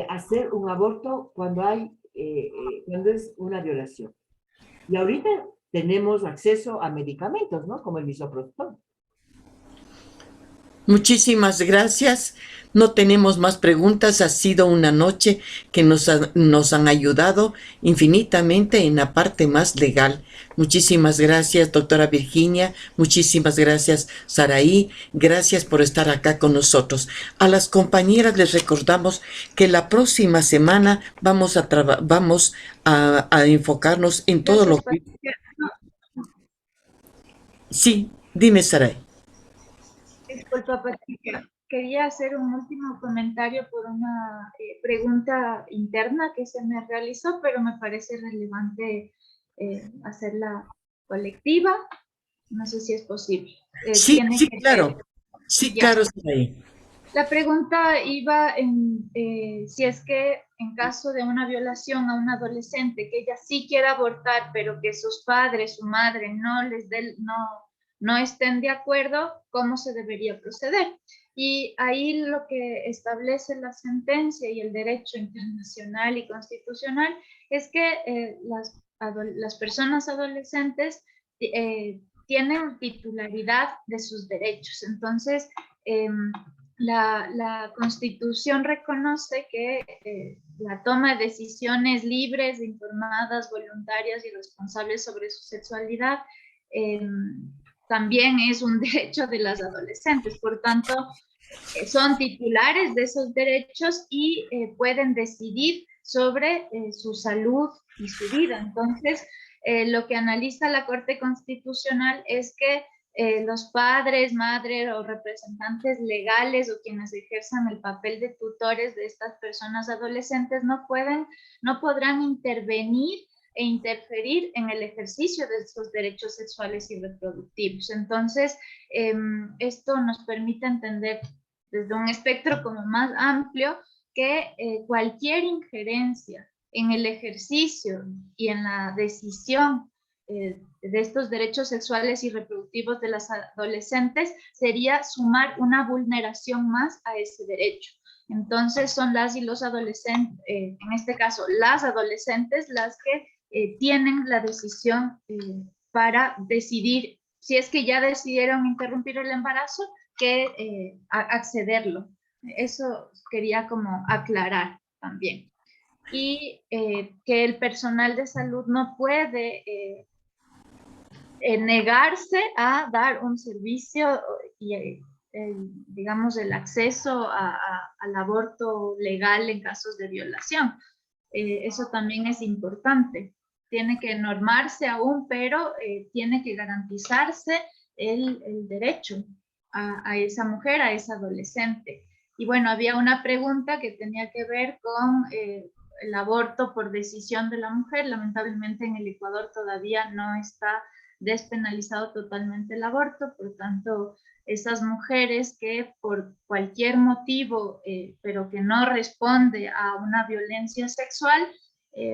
hacer un aborto cuando es una violación. Y ahorita tenemos acceso a medicamentos, ¿no? Como el misoprostol. Muchísimas gracias. No tenemos más preguntas. Ha sido una noche que nos han ayudado infinitamente en la parte más legal. Muchísimas gracias, doctora Virginia. Muchísimas gracias, Saraí. Gracias por estar acá con nosotros. A las compañeras les recordamos que la próxima semana vamos a enfocarnos en todo lo que... Sí, dime, Saraí. Disculpa, Patricia. Quería hacer un último comentario por una pregunta interna que se me realizó, pero me parece relevante hacerla colectiva. No sé si es posible. Sí, claro. Sí, claro, Saraí. La pregunta iba en si es que en caso de una violación a un adolescente que ella sí quiera abortar, pero que sus padres, su madre no estén de acuerdo, ¿cómo se debería proceder? Y ahí lo que establece la sentencia y el derecho internacional y constitucional es que las personas adolescentes tienen titularidad de sus derechos. Entonces, la Constitución reconoce que la toma de decisiones libres, informadas, voluntarias y responsables sobre su sexualidad también es un derecho de las adolescentes. Por tanto, son titulares de esos derechos y pueden decidir sobre su salud y su vida. Entonces, lo que analiza la Corte Constitucional es que los padres, madres o representantes legales o quienes ejerzan el papel de tutores de estas personas adolescentes no podrán intervenir e interferir en el ejercicio de estos derechos sexuales y reproductivos. Entonces, esto nos permite entender desde un espectro como más amplio que cualquier injerencia en el ejercicio y en la decisión de estos derechos sexuales y reproductivos de las adolescentes sería sumar una vulneración más a ese derecho. Entonces son las y los adolescentes, en este caso las adolescentes, las que tienen la decisión para decidir, si es que ya decidieron interrumpir el embarazo, que accederlo. Eso quería como aclarar también. Y que el personal de salud no puede negarse a dar un servicio y digamos el acceso al aborto legal en casos de violación. Eso también es importante. Tiene que normarse aún, pero tiene que garantizarse el derecho a esa mujer, a esa adolescente. Y bueno, había una pregunta que tenía que ver con el aborto por decisión de la mujer. Lamentablemente en el Ecuador todavía no está despenalizado totalmente el aborto, por tanto, esas mujeres que por cualquier motivo, pero que no responde a una violencia sexual,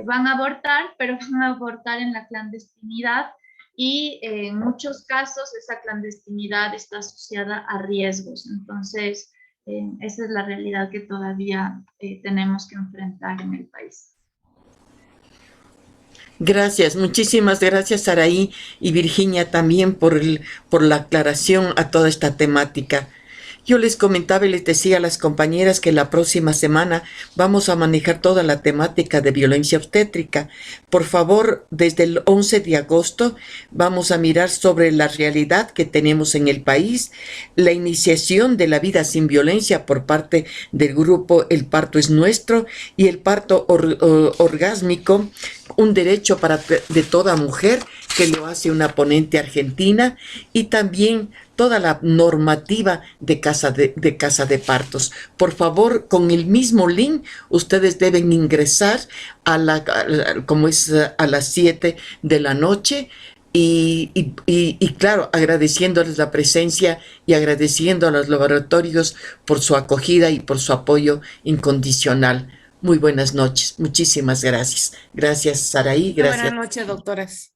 van a abortar, pero van a abortar en la clandestinidad y en muchos casos esa clandestinidad está asociada a riesgos. Entonces, esa es la realidad que todavía tenemos que enfrentar en el país. Gracias, muchísimas gracias Saraí y Virginia también por la aclaración a toda esta temática. Yo les comentaba y les decía a las compañeras que la próxima semana vamos a manejar toda la temática de violencia obstétrica. Por favor, desde el 11 de agosto vamos a mirar sobre la realidad que tenemos en el país, la iniciación de la vida sin violencia por parte del grupo El Parto es Nuestro y el parto orgásmico, un derecho de toda mujer, que lo hace una ponente argentina, y también toda la normativa de casa de partos. Por favor, con el mismo link, ustedes deben ingresar a las 7 de la noche. Y claro, agradeciéndoles la presencia y agradeciendo a los laboratorios por su acogida y por su apoyo incondicional. Muy buenas noches. Muchísimas gracias. Gracias, Saraí. Gracias. Buenas noches, doctoras.